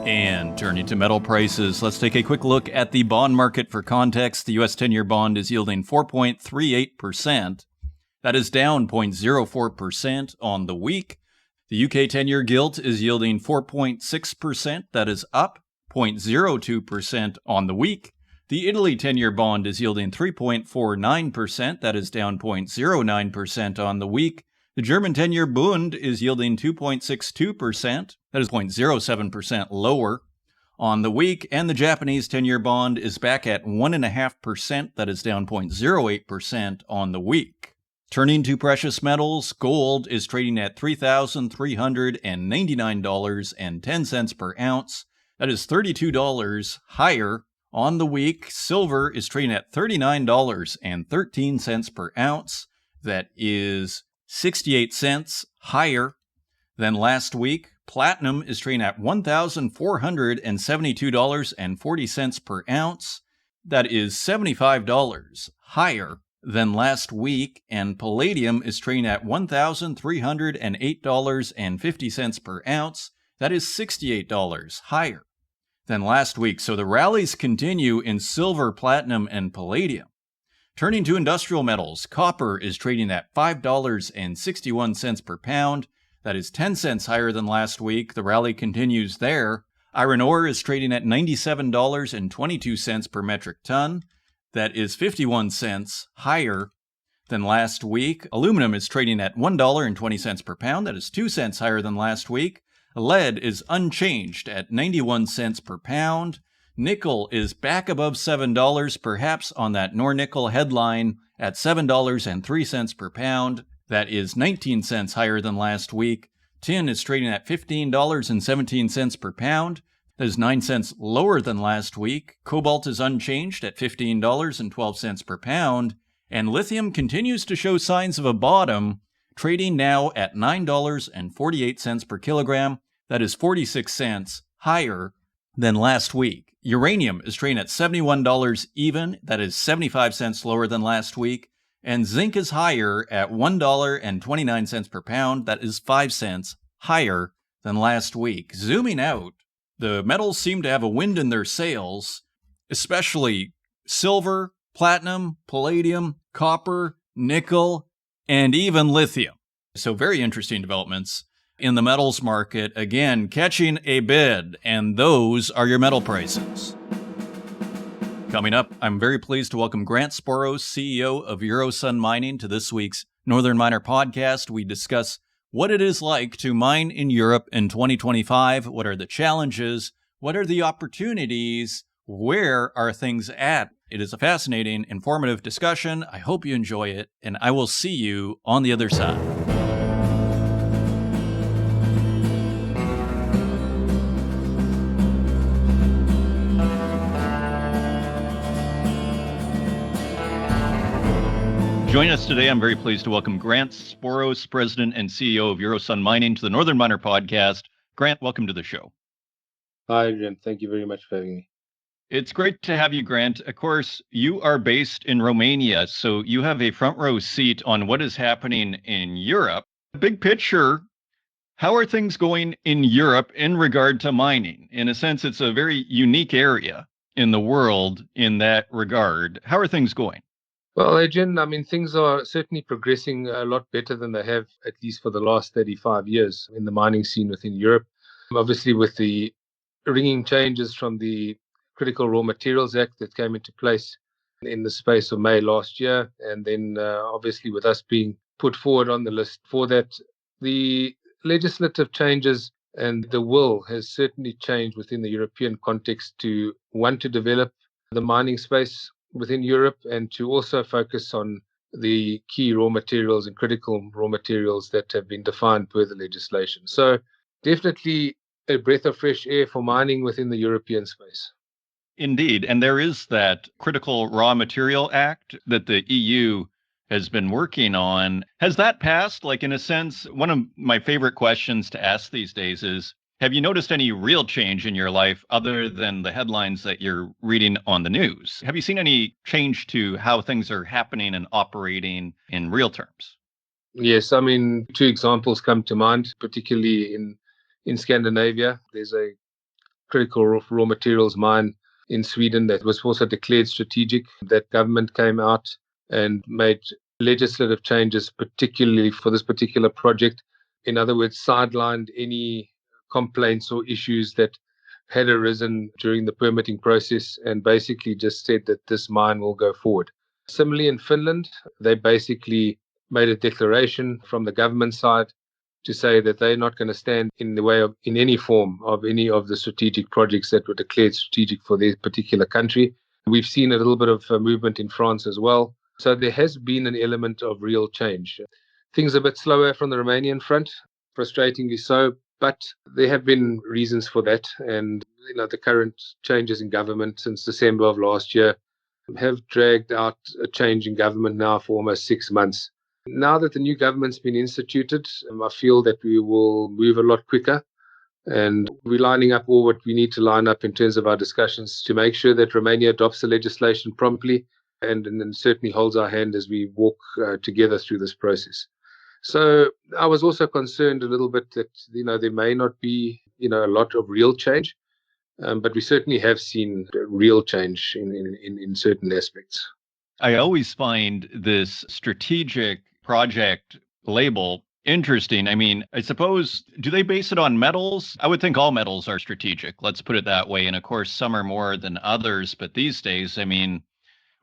And turning to metal prices, let's take a quick look at the bond market for context. The U.S. 10-year bond is yielding 4.38%. That is down 0.04% on the week. The UK 10-year gilt is yielding 4.6%. That is up 0.02% on the week. The Italy 10-year bond is yielding 3.49%. That is down 0.09% on the week. The German 10-year Bund is yielding 2.62%. That is 0.07% lower on the week. And the Japanese 10-year bond is back at 1.5%. That is down 0.08% on the week. Turning to precious metals, gold is trading at $3,399.10 per ounce. That is $32 higher on the week. Silver is trading at $39.13 per ounce. That is 68 cents higher than last week. Platinum is trading at $1,472.40 per ounce. That is $75 higher than last week. And palladium is trading at $1,308.50 per ounce. That is $68 higher than last week. So the rallies continue in silver, platinum, and palladium. Turning to industrial metals, copper is trading at $5.61 per pound. That is 10 cents higher than last week. The rally continues there. Iron ore is trading at $97.22 per metric ton. That is 51 cents higher than last week. Aluminum is trading at $1.20 per pound. That is 2 cents higher than last week. Lead is unchanged at 91 cents per pound. Nickel is back above $7, perhaps on that Nornickel headline at $7.03 per pound. That is 19 cents higher than last week. Tin is trading at $15.17 per pound. That is 9 cents lower than last week. Cobalt is unchanged at $15.12 per pound. And lithium continues to show signs of a bottom, trading now at $9.48 per kilogram. That is 46 cents higher than last week. Uranium is trading at $71 even. That is 75 cents lower than last week. And zinc is higher at $1.29 per pound. That is 5 cents higher than last week. Zooming out, the metals seem to have a wind in their sails, especially silver, platinum, palladium, copper, nickel, and even lithium. So very interesting developments in the metals market, again, catching a bid, and those are your metal prices. Coming up, I'm very pleased to welcome Grant Sboros, CEO of Eurosun Mining, to this week's Northern Miner podcast. We discuss what it is like to mine in Europe in 2025, what are the challenges, what are the opportunities, where are things at? It is a fascinating, informative discussion. I hope you enjoy it, and I will see you on the other side. Joining us today, I'm very pleased to welcome Grant Sboros, President and CEO of Eurosun Mining, to the Northern Miner podcast. Grant, welcome to the show. Hi, Adrian. Thank you very much for having me. It's great to have you, Grant. Of course, you are based in Romania, so you have a front row seat on what is happening in Europe. Big picture, how are things going in Europe in regard to mining? In a sense, it's a very unique area in the world in that regard. How are things going? Well, Adrian, I mean, things are certainly progressing a lot better than they have, at least for the last 35 years in the mining scene within Europe. Obviously, with the ringing changes from the Critical Raw Materials Act that came into place in the space of May last year. And then obviously with us being put forward on the list for that, the legislative changes and the will has certainly changed within the European context to want to develop the mining space within Europe and to also focus on the key raw materials and critical raw materials that have been defined per the legislation. So definitely a breath of fresh air for mining within the European space. Indeed. And there is that Critical Raw Material Act that the EU has been working on. Has that passed? Like, in a sense, one of my favorite questions to ask these days is, have you noticed any real change in your life other than the headlines that you're reading on the news? Have you seen any change to how things are happening and operating in real terms? Yes, I mean, two examples come to mind, particularly in Scandinavia. There's a critical raw materials mine in Sweden that was also declared strategic. That government came out and made legislative changes, particularly for this particular project. In other words, sidelined any complaints or issues that had arisen during the permitting process and basically just said that this mine will go forward. Similarly, in Finland, they basically made a declaration from the government side to say that they're not going to stand in the way of, in any form, of any of the strategic projects that were declared strategic for their particular country. We've seen a little bit of movement in France as well. So there has been an element of real change. Things a bit slower from the Romanian front, frustratingly so, but there have been reasons for that. And the current changes in government since December of last year have dragged out a change in government now for almost 6 months. Now that the new government's been instituted, I feel that we will move a lot quicker. And we're lining up all what we need to line up in terms of our discussions to make sure that Romania adopts the legislation promptly and then certainly holds our hand as we walk together through this process. So I was also concerned a little bit that, there may not be, a lot of real change, but we certainly have seen real change in certain aspects. I always find this strategic project label interesting. I mean, I suppose, do they base it on metals? I would think all metals are strategic. Let's put it that way. And of course, some are more than others. But these days, I mean,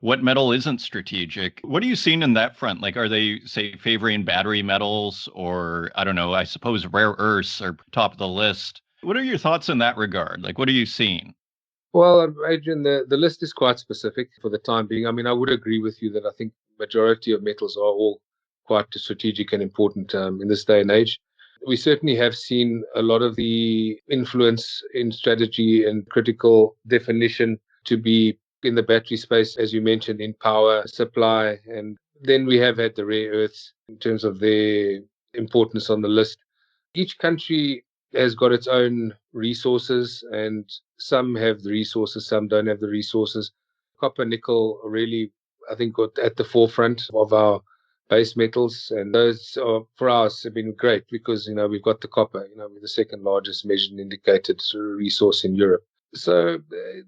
what metal isn't strategic? What are you seeing in that front? Like, are they, say, favoring battery metals or, I don't know, I suppose rare earths are top of the list. What are your thoughts in that regard? Like, what are you seeing? Well, Adrian, the list is quite specific for the time being. I mean, I would agree with you that I think majority of metals are all quite strategic and important in this day and age. We certainly have seen a lot of the influence in strategy and critical definition to be in the battery space, as you mentioned, in power supply. And then we have had the rare earths in terms of their importance on the list. Each country has got its own resources, and some have the resources, some don't have the resources. Copper, nickel are really, I think, got at the forefront of our base metals, and those are, for us, have been great because, we've got the copper, we're the second largest measured and indicated resource in Europe. So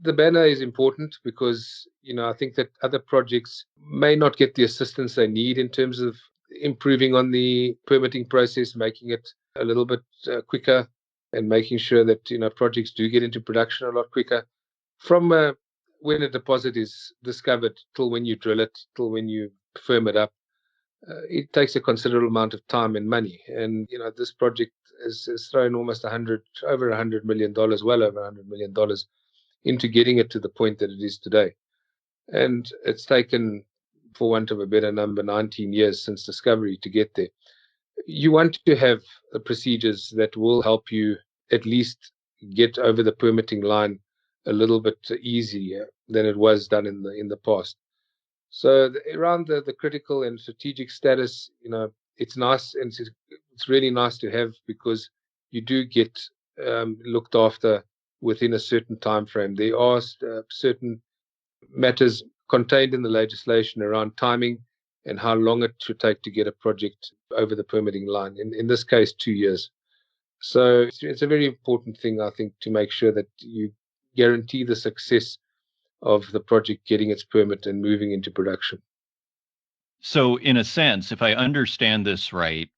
the banner is important because, I think that other projects may not get the assistance they need in terms of improving on the permitting process, making it a little bit quicker and making sure that, projects do get into production a lot quicker. From when a deposit is discovered till when you drill it, till when you firm it up, it takes a considerable amount of time and money. And, this project has thrown almost over $100 million, well over $100 million into getting it to the point that it is today. And it's taken, for want of a better number, 19 years since discovery to get there. You want to have procedures that will help you at least get over the permitting line a little bit easier than it was done in the past. So around the critical and strategic status, it's nice, and it's really nice to have because you do get looked after within a certain time frame. There are certain matters contained in the legislation around timing and how long it should take to get a project over the permitting line. In this case, 2 years. So it's a very important thing, I think, to make sure that you guarantee the success of the project getting its permit and moving into production. So, in a sense, if I understand this right,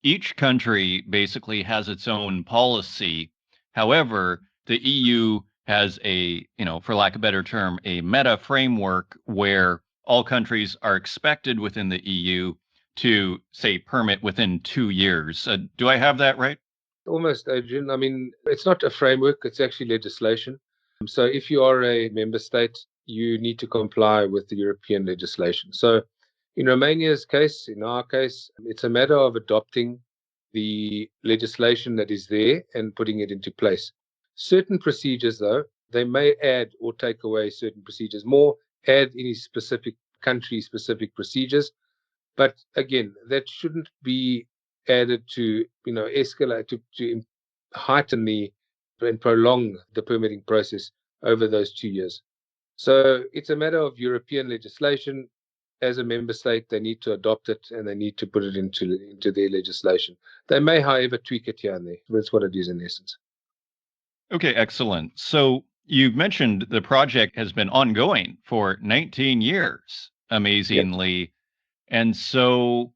each country basically has its own policy. However, the EU has a, for lack of a better term, a meta framework where all countries are expected within the EU to, say, permit within 2 years. Do I have that right? Almost, Adrian. I mean, it's not a framework, it's actually legislation. So if you are a member state, you need to comply with the European legislation. So in Romania's case, in our case, it's a matter of adopting the legislation that is there and putting it into place. Certain procedures, though, they may add or take away certain procedures, more add any specific country specific procedures. But again, that shouldn't be added to, escalate to heighten the and prolong the permitting process over those 2 years. So it's a matter of European legislation. As a member state, they need to adopt it and they need to put it into their legislation. They may, however, tweak it here and there. That's what it is in essence. Okay, excellent. So you've mentioned the project has been ongoing for 19 years, Yes. amazingly. And so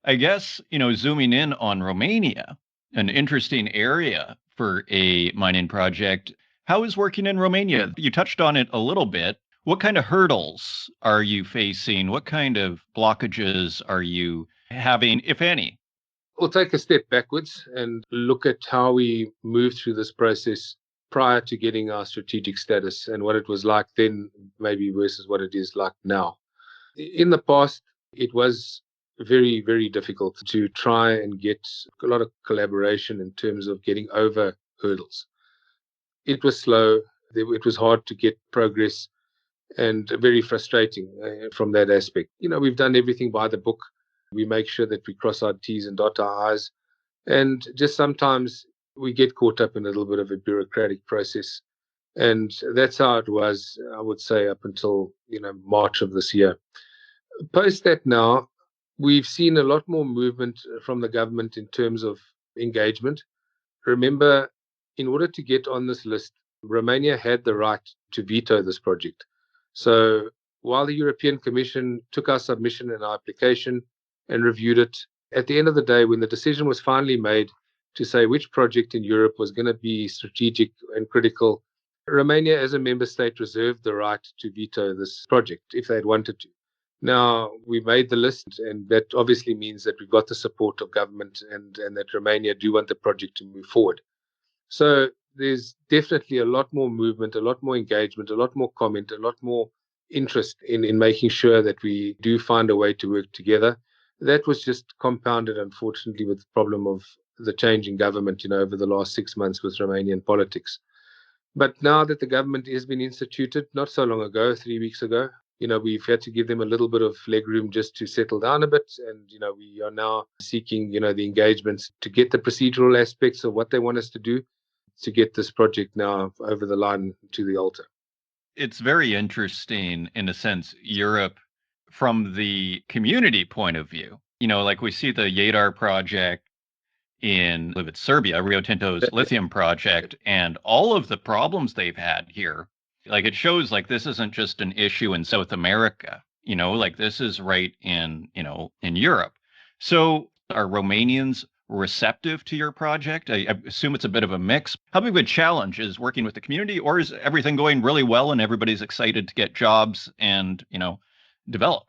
I guess, zooming in on Romania, an interesting area for a mining project. How is working in Romania? You touched on it a little bit. What kind of hurdles are you facing? What kind of blockages are you having, if any? We'll take a step backwards and look at how we moved through this process prior to getting our strategic status and what it was like then, maybe versus what it is like now. In the past, it was very, very difficult to try and get a lot of collaboration in terms of getting over hurdles. It was slow, it was hard to get progress, and very frustrating from that aspect. We've done everything by the book. We make sure that we cross our T's and dot our I's. And just sometimes we get caught up in a little bit of a bureaucratic process. And that's how it was, I would say, up until, March of this year. Post that now, we've seen a lot more movement from the government in terms of engagement. Remember, in order to get on this list, Romania had the right to veto this project. So while the European Commission took our submission and our application and reviewed it, at the end of the day, when the decision was finally made to say which project in Europe was going to be strategic and critical, Romania as a member state reserved the right to veto this project if they had wanted to. Now, we made the list, and that obviously means that we've got the support of government and that Romania do want the project to move forward. So there's definitely a lot more movement, a lot more engagement, a lot more comment, a lot more interest in making sure that we do find a way to work together. That was just compounded, unfortunately, with the problem of the change in government, over the last 6 months with Romanian politics. But now that the government has been instituted, not so long ago, 3 weeks ago, we've had to give them a little bit of leg room just to settle down a bit. And, we are now seeking, the engagements to get the procedural aspects of what they want us to do to get this project now over the line to the altar. It's very interesting in a sense, Europe from the community point of view. Like we see the Yadar project in, I believe it's Serbia, Rio Tinto's lithium project, and all of the problems they've had here. Like it shows like this isn't just an issue in South America, like this is right in Europe. So are Romanians receptive to your project? I assume it's a bit of a mix. How big of a challenge is working with the community, or is everything going really well and everybody's excited to get jobs and, develop?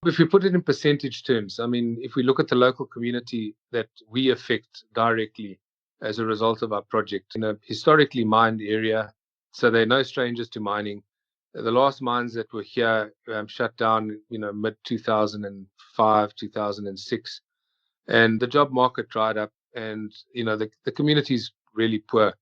If we put it in percentage terms, I mean, if we look at the local community that we affect directly as a result of our project, in a historically mined area, so they're no strangers to mining. The last mines that were here shut down, mid 2005, 2006, and the job market dried up, and the community's really poor.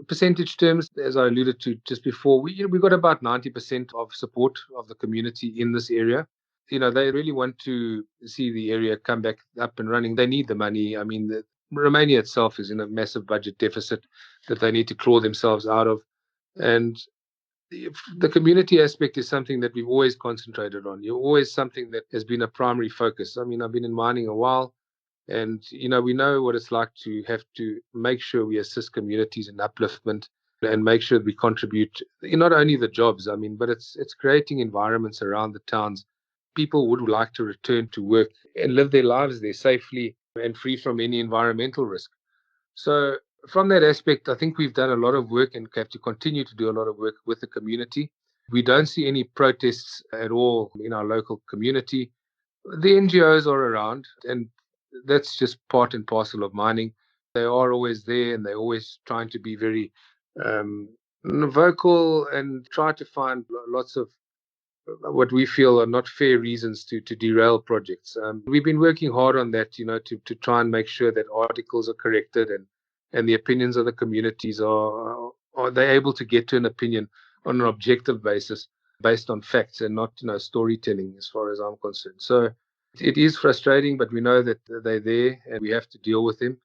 Percentage terms, as I alluded to just before, we got about 90% of support of the community in this area. They really want to see the area come back up and running. They need the money. I mean, Romania itself is in a massive budget deficit that they need to claw themselves out of. And the community aspect is something that we've always concentrated on. You're always something that has been a primary focus. I mean, I've been in mining a while, and we know what it's like to have to make sure we assist communities in upliftment and make sure we contribute not only the jobs, I mean, but it's creating environments around the towns. People would like to return to work and live their lives there safely and free from any environmental risk. So from that aspect, I think we've done a lot of work and have to continue to do a lot of work with the community. We don't see any protests at all in our local community. The NGOs are around, and that's just part and parcel of mining. They are always there, and they're always trying to be very um, vocal and try to find lots of what we feel are not fair reasons to derail projects. We've been working hard on that, to try and make sure that articles are corrected and the opinions of the communities are they able to get to an opinion on an objective basis based on facts and not storytelling as far as I'm concerned. So it is frustrating, but we know that they're there and we have to deal with them.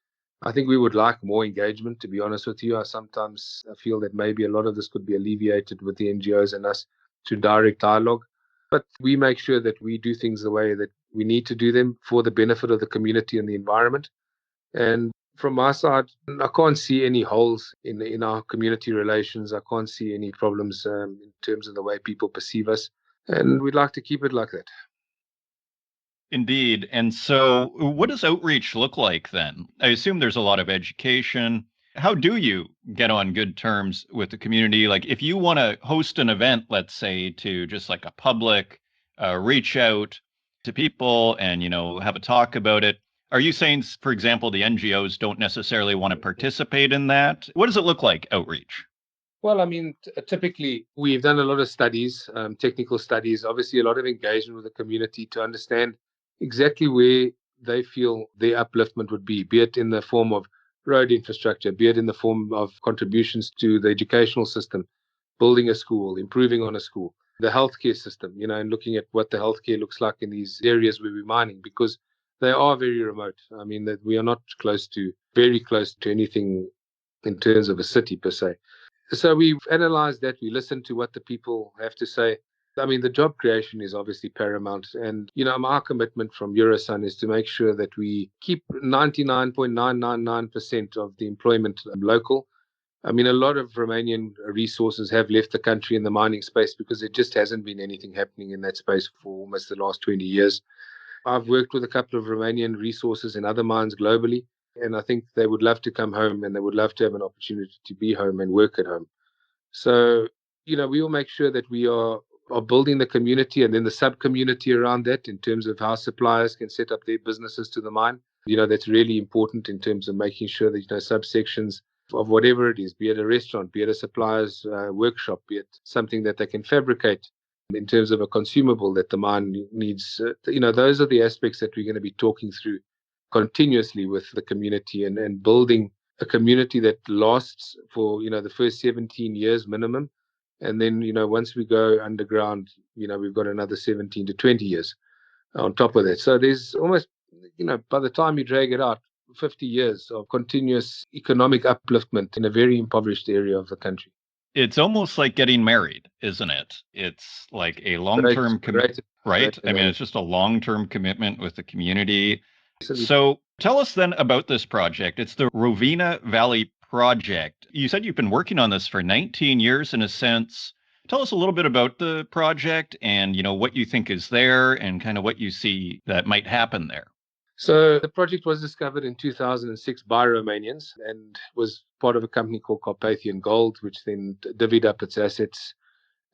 I think we would like more engagement, to be honest with you. I sometimes feel that maybe a lot of this could be alleviated with the NGOs and us through direct dialogue. But we make sure that we do things the way that we need to do them for the benefit of the community and the environment. And from my side, I can't see any holes in our community relations. I can't see any problems in terms of the way people perceive us. And we'd like to keep it like that. Indeed. And so, what does outreach look like then? I assume there's a lot of education. How do you get on good terms with the community? Like, if you want to host an event, let's say, to just like a public, reach out to people and, have a talk about it. Are you saying, for example, the NGOs don't necessarily want to participate in that? What does it look like, outreach? Well, I mean, typically we've done a lot of studies, technical studies, obviously a lot of engagement with the community to understand exactly where they feel their upliftment would be it in the form of road infrastructure, be it in the form of contributions to the educational system, building a school, improving on a school, the healthcare system, and looking at what the healthcare looks like in these areas where we're mining, because they are very remote. I mean, that we are not very close to anything in terms of a city per se. So we've analyzed that. We listened to what the people have to say. I mean, the job creation is obviously paramount. And, my commitment from Eurosun is to make sure that we keep 99.999% of the employment local. I mean, a lot of Romanian resources have left the country in the mining space because there just hasn't been anything happening in that space for almost the last 20 years. I've worked with a couple of Romanian resources in other mines globally, and I think they would love to come home and they would love to have an opportunity to be home and work at home. So, we will make sure that we are building the community and then the sub-community around that in terms of how suppliers can set up their businesses to the mine. That's really important in terms of making sure that, subsections of whatever it is, be it a restaurant, be it a supplier's workshop, be it something that they can fabricate in terms of a consumable that the mine needs. Those are the aspects that we're going to be talking through continuously with the community and building a community that lasts for, the first 17 years minimum. And then, once we go underground, we've got another 17 to 20 years on top of that. So there's almost, by the time you drag it out, 50 years of continuous economic upliftment in a very impoverished area of the country. It's almost like getting married, isn't it? It's like a long-term commitment, right? I mean, it's just a long-term commitment with the community. So tell us then about this project. It's the Rovina Valley Project. You said you've been working on this for 19 years in a sense. Tell us a little bit about the project and, what you think is there and kind of what you see that might happen there. So the project was discovered in 2006 by Romanians and was part of a company called Carpathian Gold, which then divvied up its assets.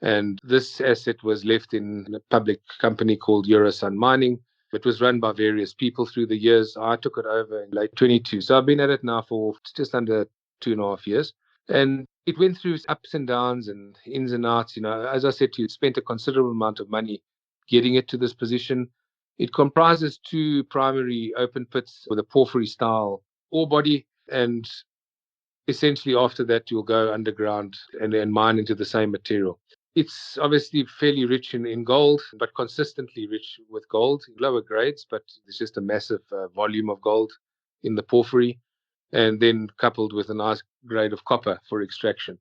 And this asset was left in a public company called Eurosun Mining. It was run by various people through the years. I took it over in late 22. So I've been at it now for just under 2.5 years. And it went through ups and downs and ins and outs. As I said to you, it spent a considerable amount of money getting it to this position. It comprises 2 primary open pits with a porphyry style ore body. And essentially after that, you'll go underground and mine into the same material. It's obviously fairly rich in gold, but consistently rich with gold, lower grades, but there's just a massive volume of gold in the porphyry, and then coupled with a nice grade of copper for extraction.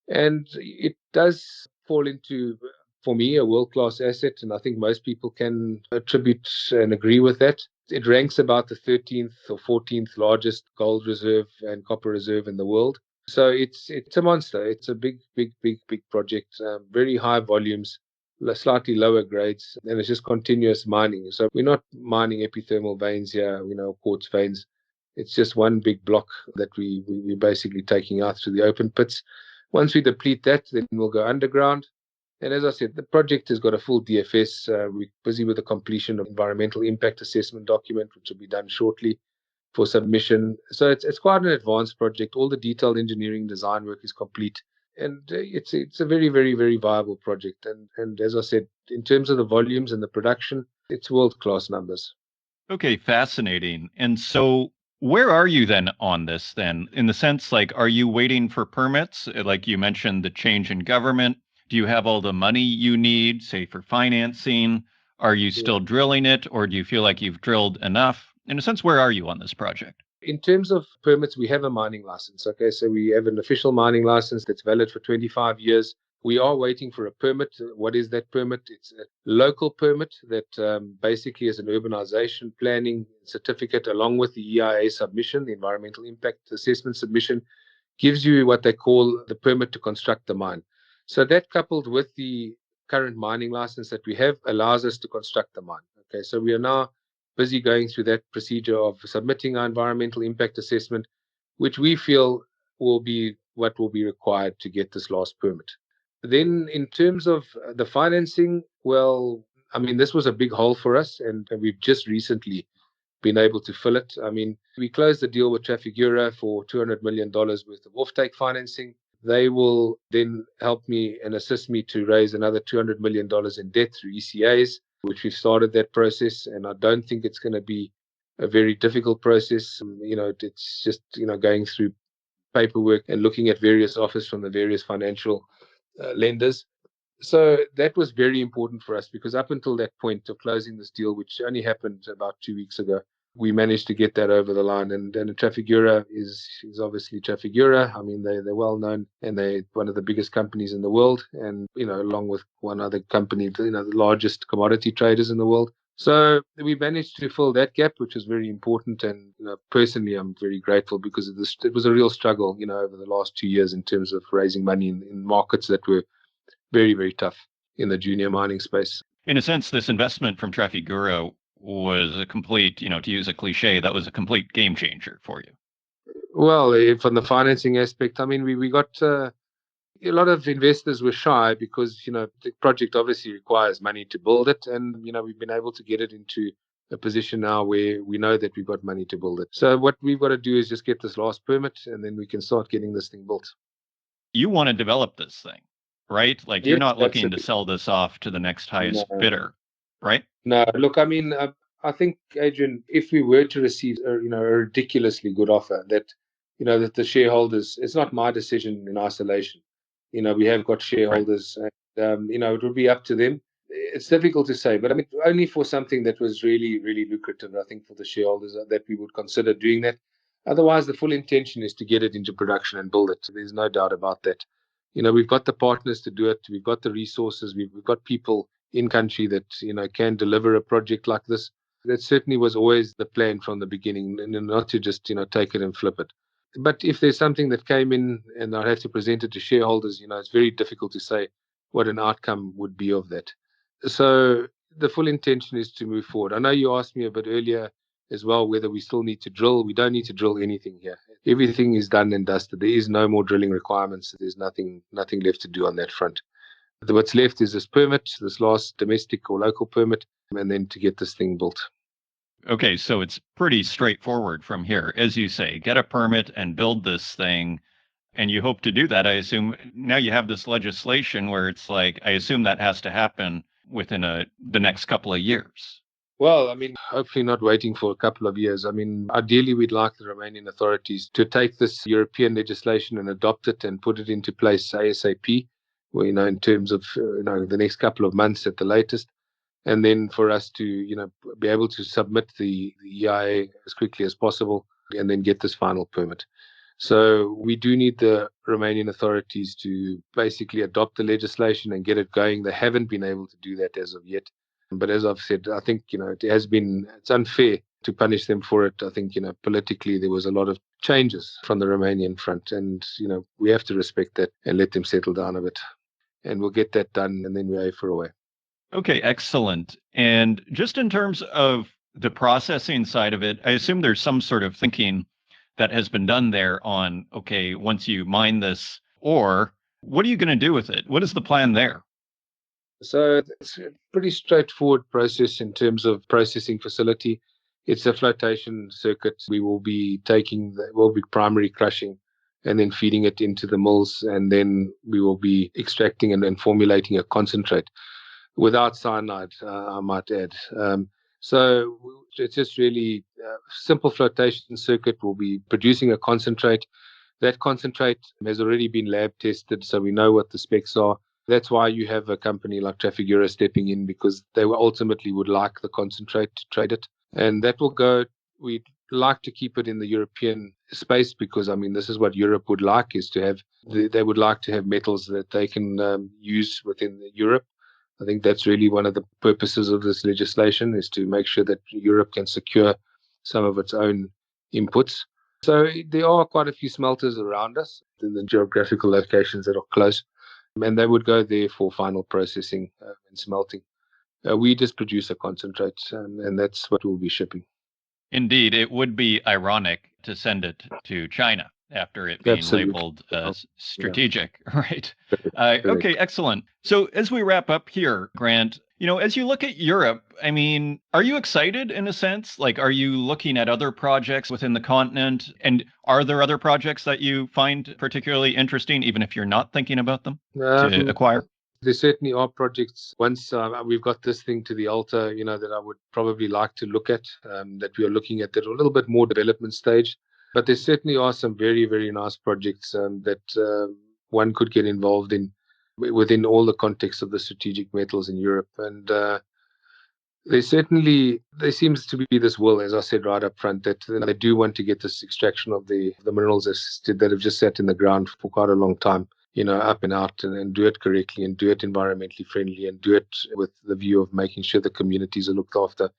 And it does fall into, for me, a world-class asset, and I think most people can attribute and agree with that. It ranks about the 13th or 14th largest gold reserve and copper reserve in the world. So it's a monster. It's a big project, very high volumes, slightly lower grades, and it's just continuous mining. So we're not mining epithermal veins here, quartz veins. It's just one big block that we're basically taking out through the open pits. Once we deplete that, then we'll go underground. And as I said, the project has got a full DFS. We're busy with the completion of environmental impact assessment document, which will be done shortly for submission. So it's quite an advanced project. All the detailed engineering design work is complete. And it's a very, very, very viable project. And as I said, in terms of the volumes and the production, it's world-class numbers. Okay, fascinating. And so where are you then on this then? In the sense, like, are you waiting for permits? Like you mentioned, the change in government. Do you have all the money you need, say, for financing? Are you still drilling it, or do you feel like you've drilled enough? In a sense, where are you on this project? In terms of permits, we have a mining license. Okay, so we have an official mining license that's valid for 25 years. We are waiting for a permit. What is that permit? It's a local permit that basically is an urbanization planning certificate along with the EIA submission, the environmental impact assessment submission, gives you what they call the permit to construct the mine. So that coupled with the current mining license that we have allows us to construct the mine. Okay, so we are now busy going through that procedure of submitting our environmental impact assessment, which we feel will be what will be required to get this last permit. Then, in terms of the financing, well, I mean, this was a big hole for us, and we've just recently been able to fill it. I mean, we closed the deal with Trafigura for $200 million worth of offtake financing. They will then help me and assist me to raise another $200 million in debt through ECAs, which we've started that process. And I don't think it's going to be a very difficult process. It's just, going through paperwork and looking at various offers from the various financial lenders. So that was very important for us because up until that point of closing this deal, which only happened about 2 weeks ago, we managed to get that over the line. And Trafigura is obviously Trafigura. I mean, they're well known and they're one of the biggest companies in the world. And, along with one other company, the largest commodity traders in the world. So we managed to fill that gap, which was very important. And personally, I'm very grateful because it was a real struggle, over the last 2 years in terms of raising money in markets that were very, very tough in the junior mining space. In a sense, this investment from Trafigura was a complete, to use a cliche, that was a complete game changer for you. Well, from the financing aspect, I mean, we got a lot of investors were shy because, the project obviously requires money to build it. And, we've been able to get it into a position now where we know that we've got money to build it. So what we've got to do is just get this last permit and then we can start getting this thing built. You want to develop this thing, right? Like you're not looking to sell this off to the next highest bidder, right? No, look, I mean, I think, Adrian, if we were to receive a ridiculously good offer that, that the shareholders, it's not my decision in isolation. We have got shareholders and, it would be up to them. It's difficult to say, but I mean, only for something that was really, really lucrative, I think, for the shareholders that we would consider doing that. Otherwise, the full intention is to get it into production and build it. There's no doubt about that. We've got the partners to do it. We've got the resources. We've got people in country that, can deliver a project like this. That certainly was always the plan from the beginning, and not to just, take it and flip it. But if there's something that came in and I'd have to present it to shareholders, it's very difficult to say what an outcome would be of that. So the full intention is to move forward. I know you asked me a bit earlier as well whether we still need to drill. We don't need to drill anything here. Everything is done and dusted. There is no more drilling requirements. There's nothing left to do on that front. What's left is this permit, this last domestic or local permit, and then to get this thing built. Okay, so it's pretty straightforward from here. As you say, get a permit and build this thing. And you hope to do that, I assume. Now you have this legislation where it's like, I assume that has to happen within the next couple of years. Well, I mean, hopefully not waiting for a couple of years. I mean, ideally, we'd like the Romanian authorities to take this European legislation and adopt it and put it into place ASAP, well, in terms of, the next couple of months at the latest. And then for us to, be able to submit the EIA as quickly as possible and then get this final permit. So we do need the Romanian authorities to basically adopt the legislation and get it going. They haven't been able to do that as of yet. But as I've said, I think, it's unfair to punish them for it. I think, politically, there was a lot of changes from the Romanian front. And, we have to respect that and let them settle down a bit. And we'll get that done and then we're for away. Okay, excellent. And just in terms of the processing side of it, I assume there's some sort of thinking that has been done there on, okay, once you mine this ore, what are you going to do with it? What is the plan there? So it's a pretty straightforward process in terms of processing facility. It's a flotation circuit. We will be primary crushing and then feeding it into the mills, and then we will be extracting and then formulating a concentrate without cyanide, I might add. So it's just really a simple flotation circuit. We'll be producing a concentrate. That concentrate has already been lab tested, so we know what the specs are. That's why you have a company like Trafigura stepping in, because they ultimately would like the concentrate to trade it. And that will go, we'd like to keep it in the European space, because, I mean, this is what Europe would like, is to have, they would like to have metals that they can use within Europe. I think that's really one of the purposes of this legislation, is to make sure that Europe can secure some of its own inputs. So there are quite a few smelters around us in the geographical locations that are close, and they would go there for final processing and smelting. We just produce a concentrate, and that's what we'll be shipping. Indeed, it would be ironic to send it to China after it being Absolutely. labeled as strategic, right? Okay, excellent. So as we wrap up here, Grant, as you look at Europe, I mean, are you excited in a sense? Like, are you looking at other projects within the continent? And are there other projects that you find particularly interesting, even if you're not thinking about them, to acquire? There certainly are projects. Once we've got this thing to the altar, that I would probably like to look at, that we are looking at that are a little bit more development stage. But there certainly are some very, very nice projects that one could get involved in within all the context of the strategic metals in Europe. And there seems to be this will, as I said right up front, that they do want to get this extraction of the minerals that have just sat in the ground for quite a long time, up and out, and do it correctly, and do it environmentally friendly, and do it with the view of making sure the communities are looked after.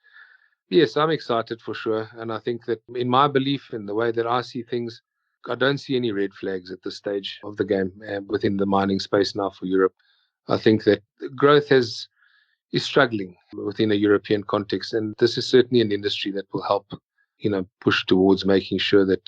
Yes, I'm excited for sure. And I think that, in my belief, in the way that I see things, I don't see any red flags at this stage of the game within the mining space now for Europe. I think that growth is struggling within a European context. And this is certainly an industry that will help, push towards making sure that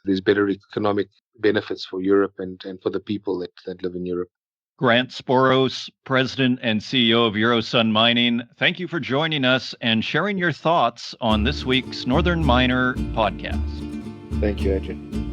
there's better economic benefits for Europe and for the people that live in Europe. Grant Sboros, President and CEO of Eurosun Mining, thank you for joining us and sharing your thoughts on this week's Northern Miner podcast. Thank you, Adrian.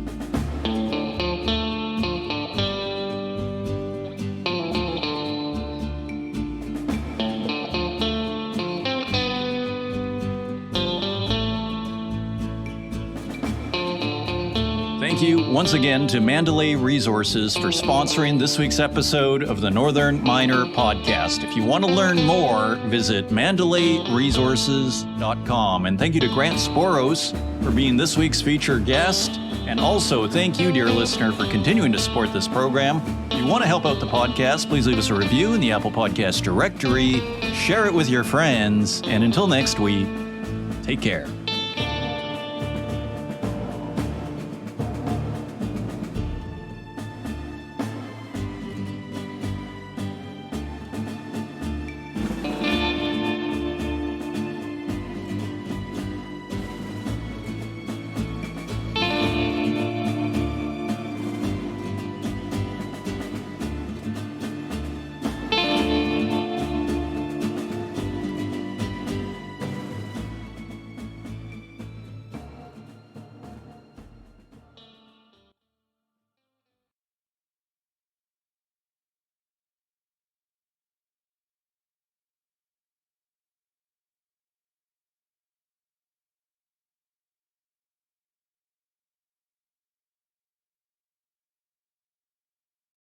Thank you once again to Mandalay Resources for sponsoring this week's episode of the Northern Miner podcast. If you want to learn more, visit mandalayresources.com. And thank you to Grant Sboros for being this week's featured guest. And also thank you, dear listener, for continuing to support this program. If you want to help out the podcast, please leave us a review in the Apple Podcast directory, share it with your friends, and until next week, take care.